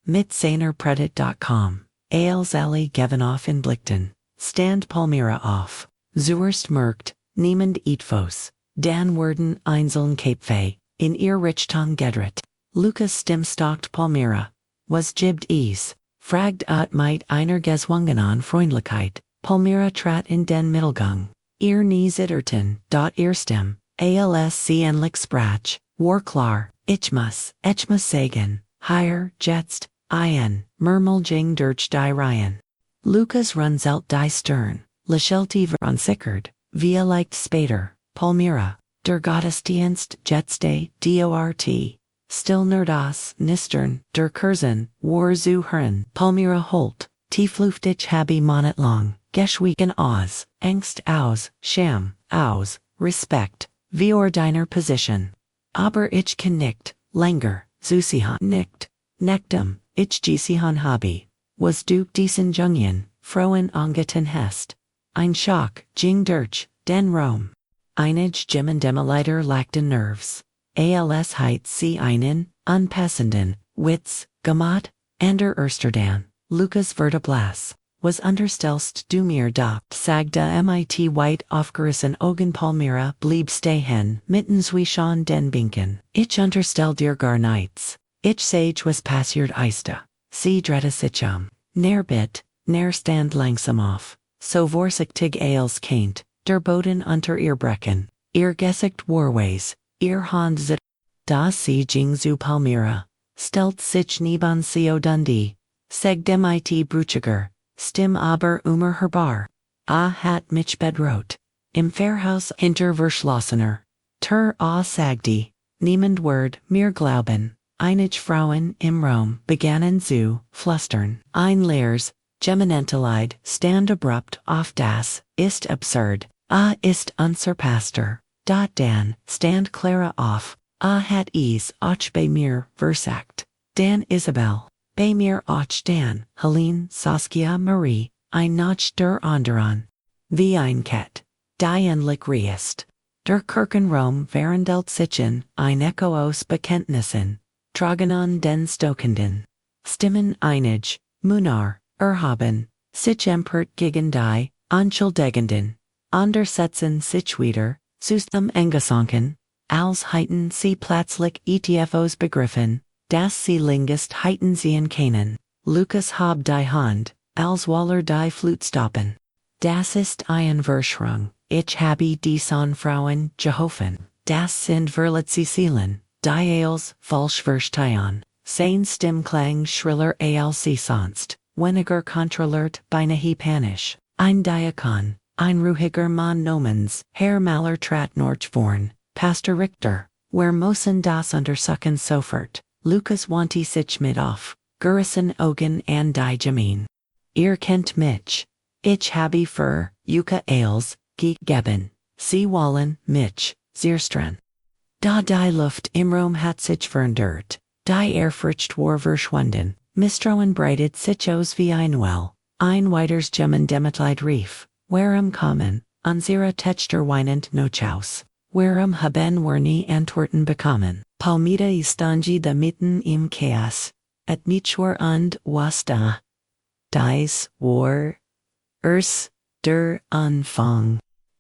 mit seiner Predigt.com, als alle Gevenoff in Blickten, stand Palmyra auf. Zuerst merkt, niemand etwas, dann wurden einzeln Kapfe, in ihr Richtung gedreht. Lucas Stimm stalkt Palmyra, was gibt es, fragt mit einer gezwungenen Freundlichkeit, Palmyra trat in den Mittelgang, ihr nie zitterten, ihr Stimm, als ähnlich sprach, war klar, ich muss sagen, hier, jetzt, murmelging durch die Reihen. Lucas runzelt die Stirn. Lächelte verunsichert, wie leicht später, Palmyra, der Gottesdienst jetzte, dort, still nur das Nistern, der Kursen, war zu hören, Palmyra holt, tiefluftig habe monatelang, geschwiegen aus, Angst aus, Scham, aus, Respekt, wie deiner Position. Aber ich kann nicht, länger, zusihan nicht, nektum, ich gesehen habe, was du diesen Jungen, Frauen angeten hast. Ein Schock, ging durch, den Rome. Einige Gemmendemeliter lackten Nerves. Als Heit sie einen, unpassenden, Witz, gemacht, ander Ersterdan, Lucas Verteblas, was unterstellst du mir da, sagte mit White aufgerissen Augen Palmyra blieb stehen, mitten zwischen den Binken. Ich unterstell dir gar nichts. Ich sage was passiert ist. Sie drehte sich Ner bit, ner stand langsam auf. So vorsichtig als Kaint, der Boden unter ihr Brecken, ihr Gesicht warways, ihr Hand zit. Da sie ging zu Palmyra, stellt sich neben sie Dundee, seg dem it Brüchiger, stim aber her Bar. Hat mich bedroht. Im Fairhaus hinter Verschlossener. Sagdi, niemand Word, mir glauben. Einige Frauen im Raum begannen zu flüstern. Ein leers, Geminenteleid stand abrupt auf das, ist absurd, ist unsurpasster. Dan, stand Clara auf, hat auch bei mir versagt. Dan Isabel, bei mir auch Dan, Helene, Saskia Marie, ein noch der anderen. Wie ein Ket, die endlich riest. Der Kirchenraum verhandelt sich ein Echo aus Bekenntnissen, tragen an den Stokenden. Stimmen einig, Munar, erhaben, sich empört gegen die, Anschuldigenden. Andersetzen sich wieder, zustem Engesanken, als heiten sie plötzlich ETFOs begriffen, dass sie Linguist heiten sehen können. Lucas hab die Hand, als Waller die Flut stoppen. Das ist ein Verschrung, ich habe die Frauen gehofen, das sind verletze Seelen, die als falsch verstehen, sein Stimmklang schriller als sie sonst, weniger kontrolliert beinahe panisch, ein Diakon. Ein ruhiger Mann nomens, Herr Maler trat noch vorn, Pastor Richter, wer mossen das untersuchen sofort, Lucas wandte sich mit auf, gerissen Augen an die Gemein. Ihr kennt mich. Ich habe für, Yuka als, gegeben, sie wollen, mich, zerstren. Da die Luft im Raum hat sich verändert, die Ehrfurcht war verschwunden, Misstrauen breitet sich aus wie ein Well, ein weiters Gemmendemitleid rief. Warum kommen, unsere Töchter weinend noch aus? Warum haben wir nie Antworten bekommen? Palmita istangi da mitten im Chaos, et mich war und was da? Dies war der Anfang.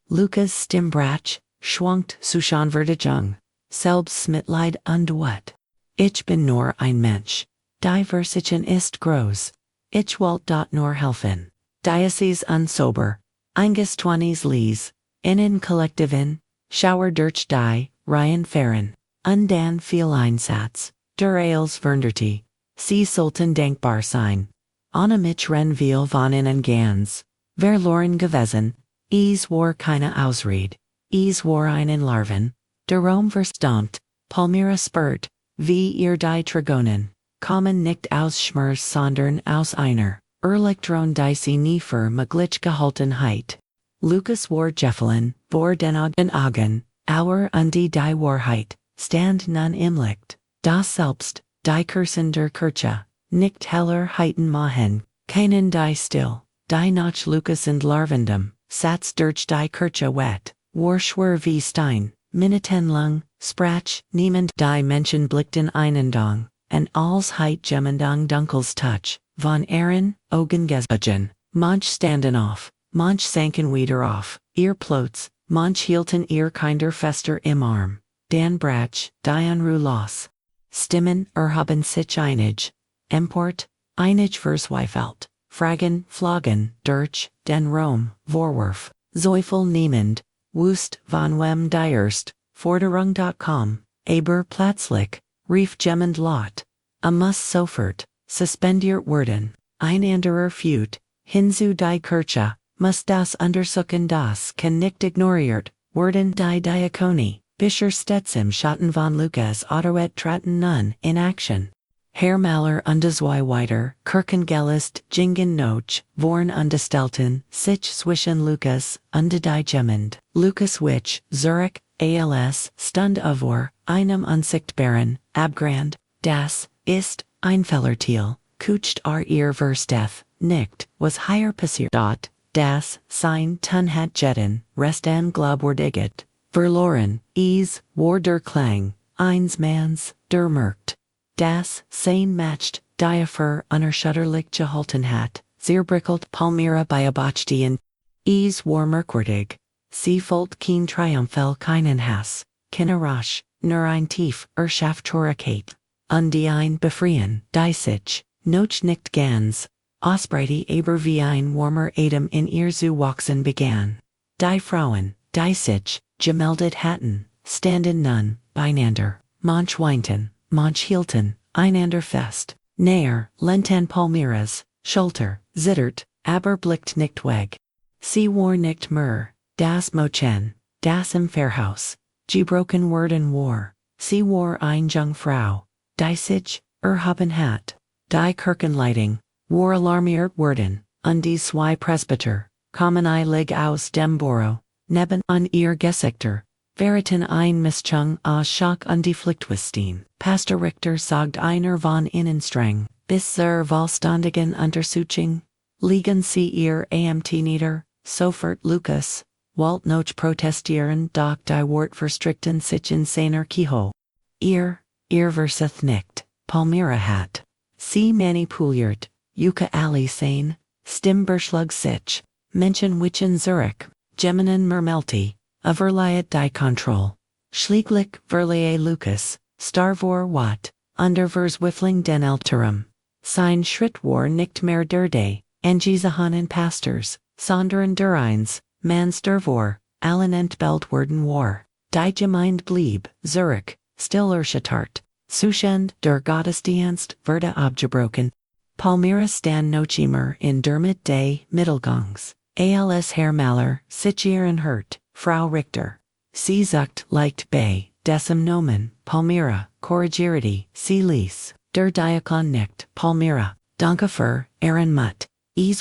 Lucas Stimbrach, schwankt Suschanverdigung, selbst Mitleid und what? Ich bin nur ein Mensch. Die Versichen ist groß. Ich wollt dort nur helfen. Diocese unsober. Eingestuanis Lies, innen Kollektiven, Schauer durch die, Ryan Ferren, undan viel Einsatz, der als Vernderte, sie sollten denkbar sein. Anna mich ren viel von innen ganz, verloren gewesen, es war keine Ausrede, es war einen Larven, der Raum verstummt, Palmyra spürt, wie ihr die Trigonen, kommen nicht aus Schmerz sondern aus einer. Elektron die sie nie für möglich gehalten hat. Lucas war Gefallen, vor den Augen, Auer und die Wahrheit, stand nun im Licht, das selbst, die Kursen der Kirche, nicht heller heiten machen, keinen die still, die noch Lucas und Larvendum, satz durch die Kirche wet, war schwer wie Stein, minutenlang, sprach, niemand die Menschen blickten einendong, en als heit Gemendong Dunkels Touch. Von Aaron, Augen gesbagen, manch standen auf, manch sanken wieder auf, ihr Plots, manch hielten ihr kinder fester im Arm, Dan Brach, Dian Rulos. Stimmen haben sich einig, Emport, einig verzweifelt, Fragen, Flaggen, durch, den Rom, Vorwurf, Zweifel niemand, Wust von wem die erst, Forderung.com, aber plötzlich, rief Gemmend Lot, muss sofort. Suspendiert werden, ein anderer Feud, hinzu die Kirche, muss das untersuchen das kann nicht ignoriert, werden die Diakoni, Bischer Stetsim Schatten von Lucas Otterwet traten nun in Action. Herr Maler und zwei weiter, Kirchengelist, Jingen noch, vorn understelten, sich zwischen Lucas und die Gemmend, Lucas wich, Zurich, als, Stund over, einem unsichtbaren, Abgrund, das, ist, ein Fellertiel, kucht ihr Versteth, nicht, was higher passiert. das, sein, tun hat jetten, rest an glaubwürdiget, verloren, war der Klang, eins mans, der Merkt, das, sein matcht, die unerschütterlich gehalten hat, zerbrickelt Palmyra bei Abotstien, war merkwürdig, sie folgt kein Triumphel keinen Hass, Kinnerasch, nur ein tief, Erschafttorigkeit, die ein befreien, sich, noch nicht ganz, ausbreite aber wie ein warmer Atem in ihr zu wachsen begann. Die Frauen, die sich, gemeldet hatten, standen nun, beieinander, manch weinten, manch hielten, einander fest, näher, lenten Palmyras, Schulter, zittert, aber blickt nicht weg. Sie war nicht mehr, das Mädchen, das im Pfarrhaus, gebrochen worden war, sie war eine Jungfrau, die sich, erhaben hat, die Kirchenleitung, war alarmiert worden, die zwei Presbyter, kamen eilig aus dem Boro, neben an ihr Geschichte, veriten ein Mischung aus Schock und die Flichtwisten. Pastor Richter sagt einer von ihnen streng, bis zur vollständigen Untersuchung, liegen sie ihr Amt nieder, sofort Lukas, wollt noch protestieren, doch die Wort verstrickten sich in seiner Kehle. Ihr verseth nicht, Palmyra hat, sie manipuliert, alle sein, Stimberschlag sich, Menschen which in Zurich, Geminen Mermelti, verleiht die Kontrolle. Schlieglich verleihe Lukas, Starvor wat, under Verswiffling den Alterum. Sein Schritt war nicht mehr der Day, Angesahanen Pastors, sondern der eins, mans der vor, allen entbelt worden war. Die Gemeinde blieb, Zurich, still erschüttert. Zustand der Gottesdienst wurde abgebrochen. Palmyra stand noch immer in der Mitte Mittelgangs. Als Herr Maler, sich ihren hört, Frau Richter. Sie sagt leicht bei, decem Nomen, Palmyra, corrigirati, sie ließ, der Diakon nicht, Palmyra, danke für, Ihren Mut,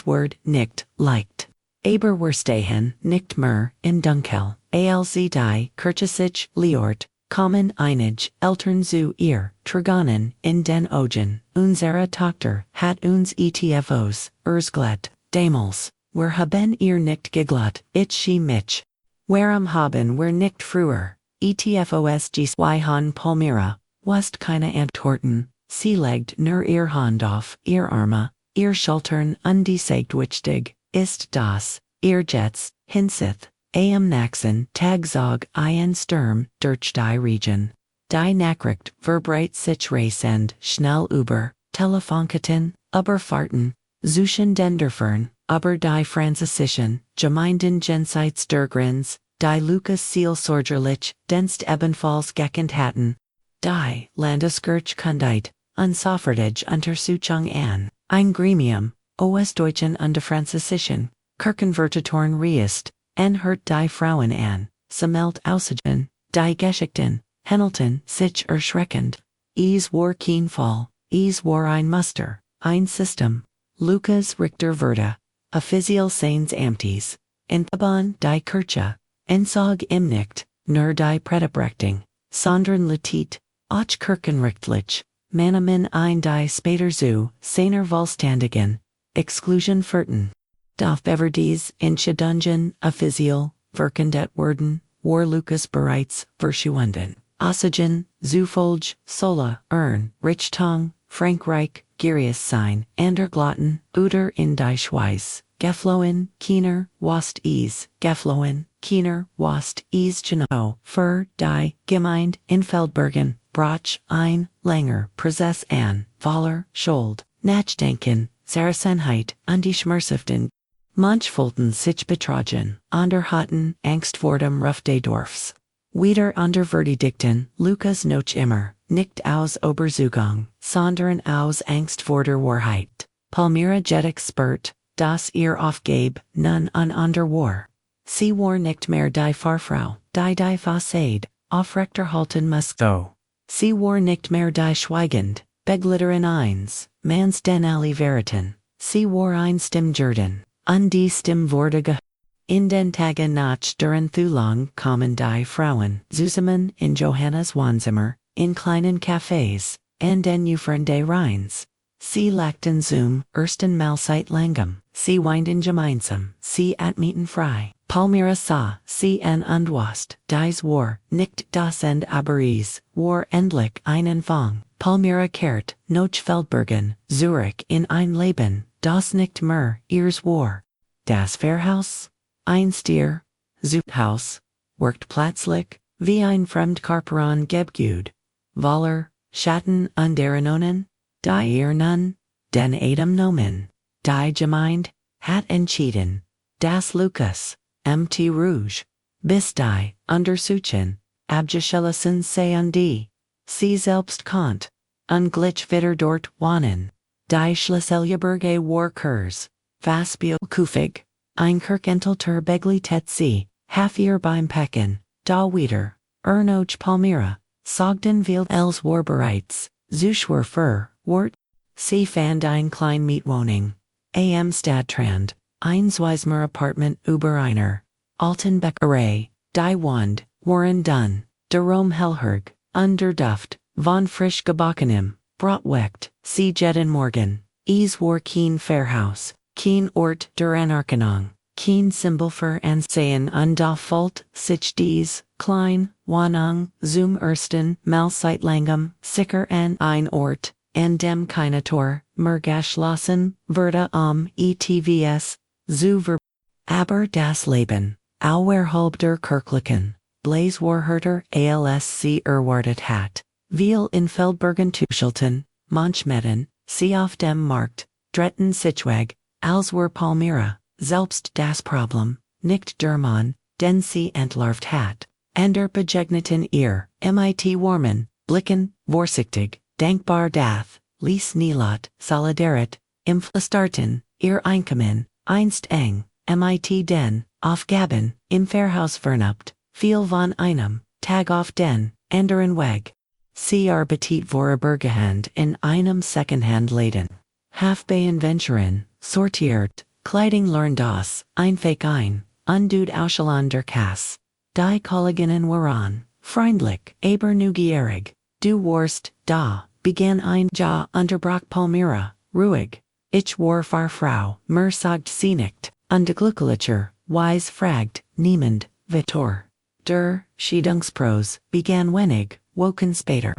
Word nicht, leicht. Aber wir stehen, nicht mehr, in Dunkel, als die Kirche sich, Liort, kommen einig, Eltern zu ihr, Trigonen, in den Augen, unsere Tochter, hat uns etfos, ersglet, damals, wir haben ihr nicht geglatt, sie mich. Warum haben wir nicht früher, etfos han Palmyra, wast keine Antworten, sie legt nur ihr Hand auf, ihr Arme, ihr Schultern undiesagt wichtig, ist das, ihr Jets, hinsith, naxen, tagzog, Sturm, durch die Region. Die Nachricht verbreit sich rasend, schnell über, Telefonketten, Überfahrten, Zuschen denderfern, aber die französischen, Gemeinden jenseits der Grenz, die Lukas seelsorgerlich, denst ebenfalls gekend hatten. Die Landeskirchkundigt, unsofertige Untersuchung an, ein Gremium, Ostdeutschen und Französischen, Kirchenvertetoren Reist, hört die Frauen an, sammelt Aussichten, die Geschichten, Hamilton, sich erschreckend. War kein Fall, war ein Muster, ein System. Lukas Richter wurde, offiziell seines Amtes, enthaben die Kirche, ensog im nicht, nur die Predigtbrichtung, sondern Latit, auch kirchenrichtlich, Manamen ein die später zu, seiner Vollständigen, Exclusion fürten. Doch Beverdies in Dungeon, offiziell, verkendet worden, war Lukas bereits, verschwunden. Oxygen, Zufolge, Sola, Richtung, Frankreich, Girius sein, Anderglotten, Uder in die Schweiz, Geflohen, Kiener, Wast Geflohen, Kiener, Wast Genau, für die Gemeinde in Feldbergen, Brach, ein, Langer, Präsess an, voller, Schuld, Nachdenken, Saracenheit, und die Schmerzhaften. Manch Fulton sich betrogen, Anderhatten, Angst vor dem Ruf des Dorfs. Wieder unter Verdikten, Lukas noch immer, nicht aus Oberzugang, sondern aus Angst vor der Wahrheit. Palmyra jetig spürt, dass ihr aufgab, nun an ander war. Sie war nicht mehr die Fahrfrau, die Fassade, aufrechterhalten muss though. Sie war nicht mehr die schweigend, Beglitterin eins, mans den alle veriten. Sie war ein Stimmjurden. Und die Stimmwortige. In den Tagen nach der Enthüllung kommen die Frauen zusammen in Johannes Wohnzimmer, in kleinen Cafés, und den Ufern des Rheins. Sie lachten zum ersten Mal seit langem, sie winden gemeinsam, sie atmieten frei. Palmyra sah, sie en undwast, dies war, nicht das End aber war endlich einen Fang. Palmyra kehrt, noch Feldbergen, Zurich in ein Leben, das nicht mehr ihrs war. Das Pfarrhaus, ein Stier, Zuchthaus, workt plötzlich, wie ein Fremdkörper gebgut. Voller, Schatten underenonen, die ihr nun, den Adam nomen, die Gemeinde, hat entschieden, das Lukas, Mt Rouge, bis die Untersuchen, abgeschlossen sein die, sie selbst konnte, ungleich wieder dort wohnen, die Schlesseljeburge Workers, Faspielkufig, ein Kirchentelter begleitet sie, half ihr beim Pecken, da wieder, noch Palmyra, Sogden Wild Els war bereits, Zuschwer für, Wort, sie fand ein klein Mietwohnung, am Stadtrand, ein Zweismer Apartment über einer, Altenbeckerei, die Wand, waren dun, darum Hellherg, under Duft, von frisch gebackenem, Brotwecht, sie jeden Morgen, war kein Pfarrhaus, kein Ort der Anerkennung, kein Symbol für Ansehen und da folgt sich dies, klein, Wohnung, zum ersten Mal seit langem, sicher an ein Ort, an dem keine Tor, mehr geschlossen, wurde ETVS, zu aber das Leben, außerhalb der Kirchlichen, Blaze Warherter ALSC erwartet hat, viel in Feldbergen Tuschelten, Manchmetten, sie auf dem Markt, Dretten Sichweg, als war Palmyra, selbst das Problem, nicht der Mann, den sie entlarvt hat, begegneten ihr, mit warmen, Blicken, vorsichtig, dankbar dath, ließ nielot, solidarit, starten, ihr Einkommen, einst eng, mit den, Aufgaben, im Pfarrhaus verknüpft, viel von einem, Tag auf den, anderen Weg. Sie arbeitet vorübergehend in einem Secondhand-Laden. Hafbeinventuren, sortiert, Kleidung lernt das, einfach ein, und ausschlander Kass. Die Kolleginnen waren, freundlich, aber neugierig. Du warst, da, begann ein Ja unterbrach Palmyra, ruhig. Ich war Frau, mir sagt sie nicht, und glücklicher, wise fragt, niemand, Vitor. Der Scheidungsprose begann wenig, Wochen später.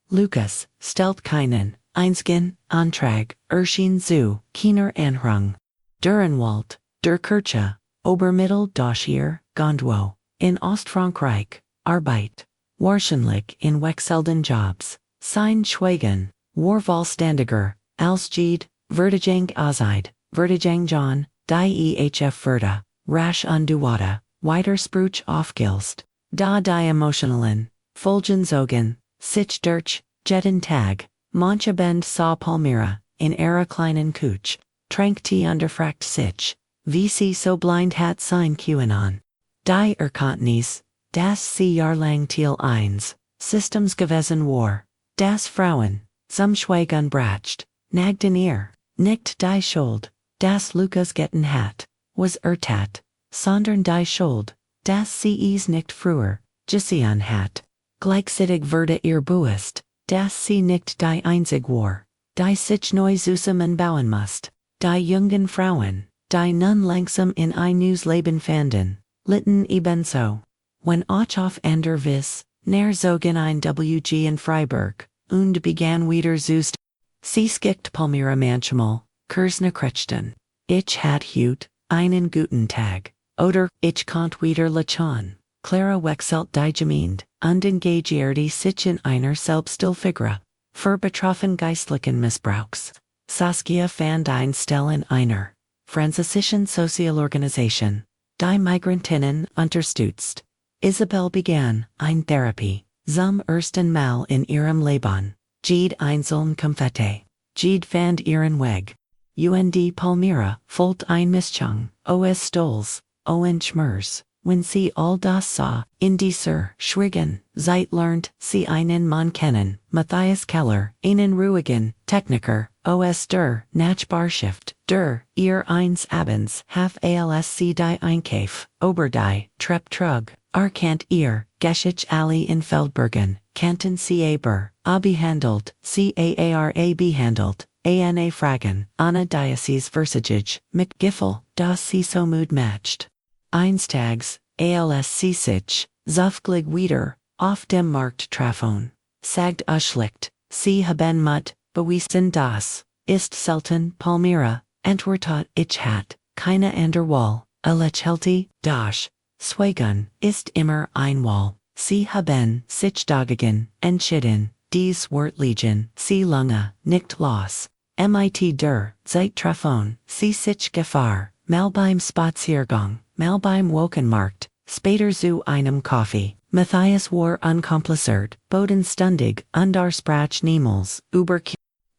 Lukas stellt keinen einzigen Antrag, erschien zu keiner Anhörung. Der Anwalt, der Kirche, Obermittel Dossier, Gondwo, in Ostfrankreich, Arbeit, wahrscheinlich in wechselnden Jobs, sein Schweigen, war vollständiger, als Jede, Vertigung Azide, Vertigung John, die EHF Verda, rasch unduwada, weiter Spruch aufgilst, da die emotionalen, Fulgenzogen, sich durch, jeden Tag, manche Bend saw Palmyra, in ihrer kleinen Kuch, trank die underfragt sich, wie sie so blind hat sein QAnon. Die Erkanntnis, dass sie jahrelang Teil 1, Systems gewesen war, das Frauen, zum Schweigen bracht, nagten ihr, nicht die Schuld, das Lukas getten hat, was tat, sondern die Schuld, dass sie es nicht früher, gesehen hat. Gleichzeitig wurde ihr bewusst, dass sie nicht die einzig war, die sich neu zusammenbauen musst, die jungen Frauen, die nun langsam in ein neues Leben fanden, litten ebenso. When auch auf ander Vis, zogen ein WG in Freiburg, und begann wieder zust. Sie skickt Palmyra manchmal, Kursne Krechten. Ich hat hut, einen guten Tag, oder ich konnt wieder lachon. Clara wechselt die Gemeinde, und engagierte sich in einer Selbsthilfegruppe, für betroffen geistlichen Missbrauchs. Saskia fand ein Stelle in einer französischen Sozialorganisation, die Migrantinnen unterstützt. Isabel begann eine Therapie, zum ersten Mal in ihrem Leben. Jede einzelne Konfette. Jede fand ihren Weg. Und Palmyra folgt ein Mischung, aus Stolz, und Schmerz. Wenn sie all das sah, in dieser schwierigen Zeit lernt sie einen Mann kennen, Matthias Keller, einen ruhigen Techniker, aus der Nachbarschaft, der ihr eins Abends half ALSC die Einkauf, Oberdei, Trepptrug, erkannt ihr, Geschichte alle in Feldbergen, kannten sie aber, behandelt, CAARA behandelt, Ana Fragen, Anna Diocese Versagige, McGiffel, das sie so mood matched. Einstags, ALSC sich, Zufglig wieder, auf dem Markt Trafon. Sagt Uschlicht, sie haben Mut, bewiesen das, ist selten, Palmyra, Antwortet ich hat, keine andere Wahl, erlebt, doch, Schweigen, ist immer ein Wahl, sie haben sich dagegen entschieden, dies Wort Legion, sie lange, nicht los, mit der Zeit Trafon, sie sich Gefahr, mal beim Spaziergang, mal beim Wochenmarkt, später zu einem Kaffee. Matthias war unkompliziert, bodenstundig, und sprach niemals, über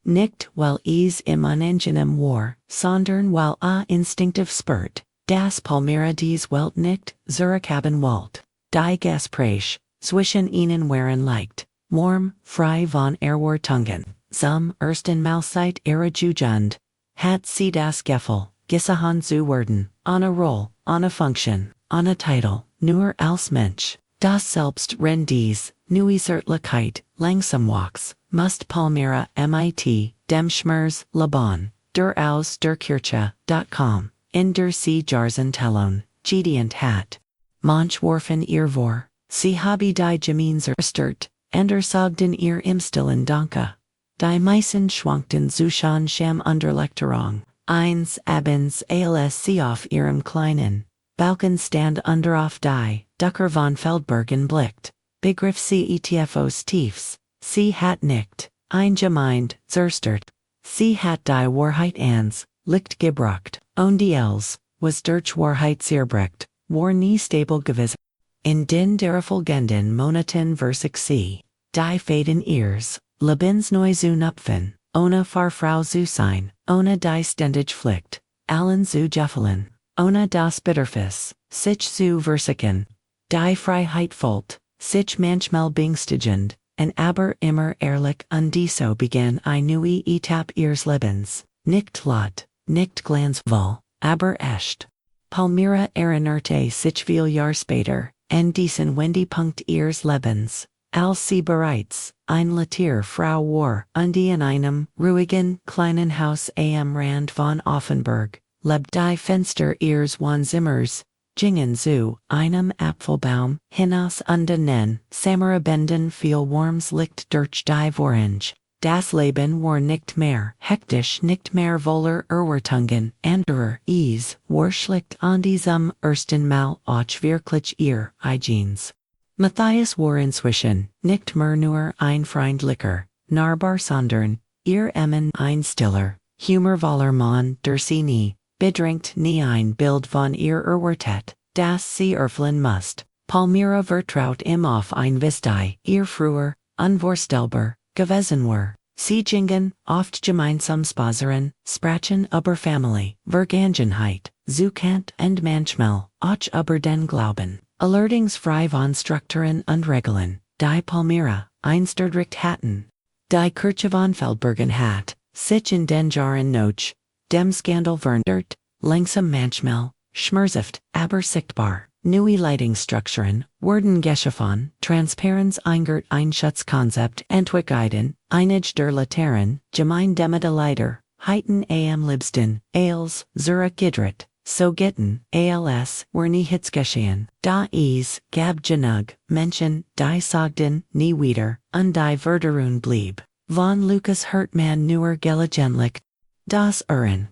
nicht weil es im unangenehm war, sondern weil instinktiv spürt, dass Palmyra dies Welt nicht zurückhaben wollt. Die Gespräche zwischen ihnen waren leicht, warm, frei von Erwartungen. Zum ersten Mal seit ihrer Jugend hat sie das Gefühl, gesehen zu werden, ohne Rolle, ohne Funktion, ohne Titel, nur als Mensch. Das Selbst wenn dies Neuzeitlichkeit langsam wächst, must Palmyra mit dem Schmerz leben, der aus der Kirche.com, in der sie Jahrzehntelang gedient hat. Manch warfen ihr vor, sie habe die Gemeinser erstört, und sagten ihr im Stillen Danke. Die meisten schwankten zwischen Scham Unterlechterung, eins abends als auf ihrem kleinen Balkenstand auf die Ducker von Feldbergen blickt, begriff sie etfos tiefs, sie hat nicht eingemeint, zerstört. Sie hat die Wahrheit ans Licht gebracht, und els, was durch Wahrheit zerbrecht, war nie stable gewesen. In den darauffolgenden Monaten versig sie, die Faden ihres Lebensneu zu knüpfen, ohne Fahrfrau zu sein, ohne die ständig Pflicht, allen zu gefallen, ohne das Bedürfnis, sich zu versichern. Die Freiheit folgt, sich manchmal beängstigend, und aber immer ehrlich und so begann eine neue Etappe ihres Lebens, nicht laut, nicht glanzvoll, aber echt. Palmyra erinnerte sich viel Jahr später, an diesen Wendepunkt ihres Lebens, als sie bereits eine Lehrfrau war und in einem ruhigen, kleinen Haus am Rand von Offenburg, lebt. Die Fenster ihres Wohnzimmers gingen zu einem Apfelbaum hinaus und den Samarabenden viel warmes Licht durch die Orange. Das Leben war nicht mehr hektisch, nicht mehr voller Erwartungen, anderer es war schlicht an diesem ersten Mal auch wirklich ihr eigenes. Matthias war inzwischen nicht mehr nur ein freundlicher Nachbar, sondern ihr ein stiller, humorvoller Mann, der sie nie bedrängt, nie ein Bild von ihr erwartet, das sie erfüllen musst. Palmyra vertraut ihm auf ein die ihr früher unvorstellbar gewesen war. Sie gingen oft gemeinsam spazieren, sprachen über Familie, Vergangenheit, Zukunft und manchmal auch über den Glauben. Allerdings frei von Strukturen und Regeln, die Palmyra einst erdrückt hatten. Die Kirche von Feldbergen hat sich in den Jahren noch dem Skandal verändert, langsam manchmal, schmerzhaft, aber sichtbar. Neue Leitungsstrukturen wurden geschaffen, Transparenz eingert, ein Schutzkonzept entwickelt, einige der Lutheranen Gemeindemete Leiter, heiten am liebsten, als Zurück gedreht. So Gitten, als were nie hits geschehen, da es gab genug Menschen, die sagten nie wieder, und die Verderung blieb. Von Lukas Hartmann nur gelegentlich. Das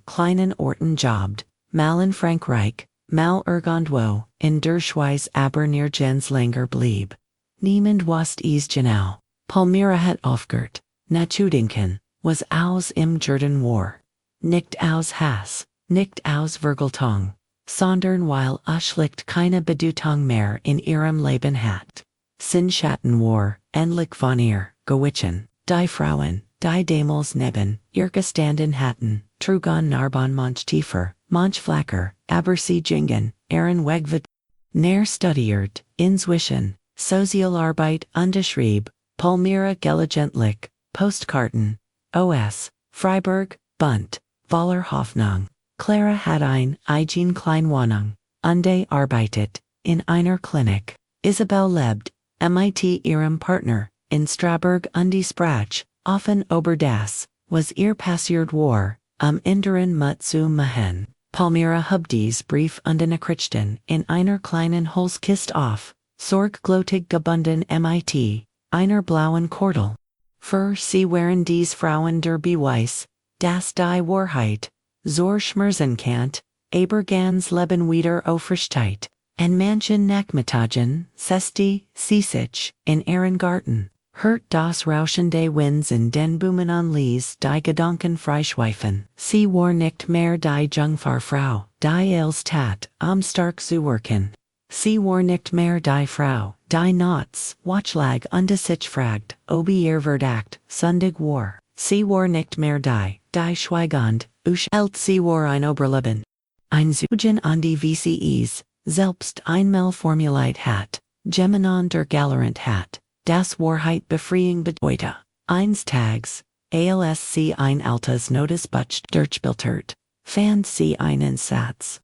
kleinen Orten jobbed, mal in Frankreich, mal irgendwo, in der Schweiz aber nirgends länger blieb. Niemand wusste es genau. Palmyra hat aufgehört, nachzudenken, was aus im Jordan war. Nicht aus Hass. Nicht aus Vergeltung, sondern weil schlicht keine Bedeutung mehr in ihrem Leben hat. Sin Schatten war, endlich von ihr, gewichen, die Frauen, die damals neben ihr gestanden hatten, trugen Narbon manch tiefer, manch flacher, aber sie gingen, ihren Weg näher studiert, inzwischen, Sozialarbeit unterschrieb, Palmyra gelegentlich, Postkarten, OS, Freiburg, Bunt, voller Hoffnung. Clara hat eine Kleinwohnung, und arbeitet in einer Klinik. Isabel lebt, mit ihrem Partner, in Straßburg und sprach offen über das, was passiert war, Inderen Mut zu machen. Palmyra Hubdies Brief und Nachrichten in einer kleinen Holzkist auf, sorgglottig gebunden mit einer blauen Kordel. Für sie waren dies Frauen der Beweis, dass die Wahrheit, zur schmerzen kant, aber ganz Leben wieder aufrichtet, en manchen Nachmittagen, sich, in ihren Garten, hört das Rauschen des Winds in den Bäumen an ließ die Gedanken freischweifen. Sie war nicht mehr die Jungfrau, die els tat, stark zu wirken. Sie war nicht mehr die Frau, die nachts, watchlag und sich fragt, ob ihr Verdacht, Sundig war. Sie war nicht mehr die schweigend, hält sie war ein Oberleben. Ein Zugen an die VCEs, selbst einmal formuliert hat, Geminon der Galerant hat, das Wahrheit befreiing bedeute. Eins Tags, als sie ein altes Notizbuch durchblättert, fand sie einen Satz.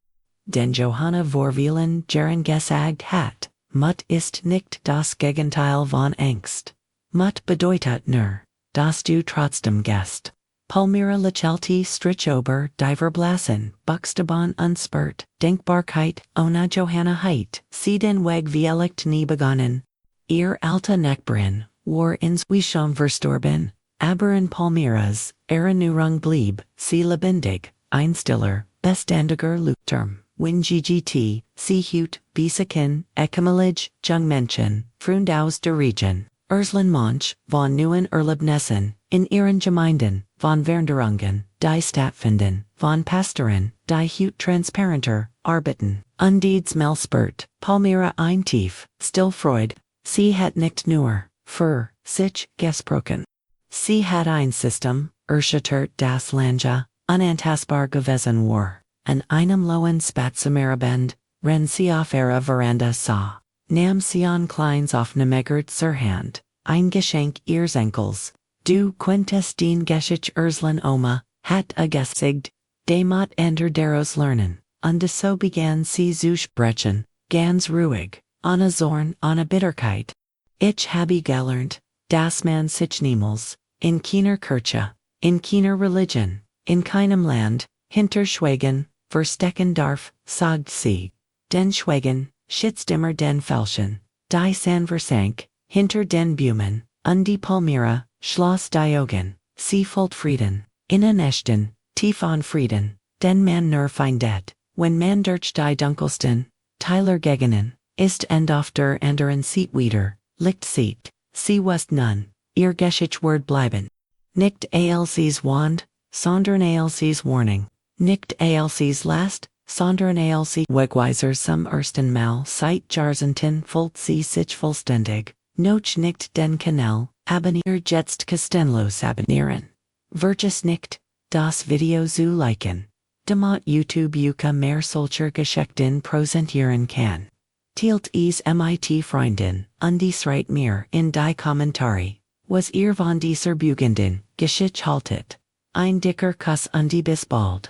Den Johanna Vorvielen gern gesagt hat, Mut ist nicht das Gegenteil von Angst. Mut bedeutet nur, dass du trotzdem gehst. Palmyra Lechelti Strich ober die Verblassen, Buxteban unspurt, Denkbarkeit, ohne Johanna Heit, sie den Weg vielleicht nie begonnen. Ihr alte Neckbrin, war ins Wischam verstorben, aber in Palmyras, Erinnerung blieb, sie lebendig, einstiller, bestendiger Leuchtturm. Winggt, sie hut, Bisakin, Ekamalig, Jungmenschen, Freund aus der Region, Urslan Monch, von neuen Erlebnissen, in ihren Gemeinden, von Veränderungen, die stattfinden, von Pastoren, die hut transparenter, arbeiten, undieds Melspert, Palmyra ein tief, still Freud, sie hat nicht nur, für, sich, gesprochen. Sie hat ein System, erschüttert das Lange, unantastbar gewesen war. An einem lohen Spatzamerabend, ren sie auf ihrer Veranda sah, nahm sie ein kleines aufnehmigert zur Hand, ein Geschenk ihres Enkels, du könntest den Geschichte Urslan Oma, hat gesigt, demot ender daraus lernen, und so begann sie zu sprechen, ganz ruhig, ohne Zorn, ohne Bitterkeit. Ich habe gelernt, dass man sich niemals, in keiner Kirche, in keiner Religion, in keinem Land, hinter Schweigen, verstecken darf, sagt sie. Den Schweigen, schützt immer den Felschen, die San versank, hinter den Bäumen, und die Palmyra, schloss die Augen, sie folgt Frieden, innen echten, tief an Frieden, den man nur findet, wenn man durch die dunkelsten, Tyler gegenen, ist end auf der anderen Seite wieder, licht sieht, sie west nun, ihr Geschichtwort bleiben. Nicht alcs Wand, sondern alcs Warning. Nicht alcs Last, sondern alc Wegweiser zum ersten Mal seit Jahrzehnten folgt sie sich vollständig, noch nicht den Kanal, Abonniert jetzt kostenlos abonnieren. Vergiss nicht, das Video zu liken, damit YouTube mehr solcher Geschichten präsentieren kann. Teilt es mit Freunden und schreibt mir in die Kommentare, was ihr von dieser Büchenden Geschichte haltet. Ein dicker Kuss und bis bald.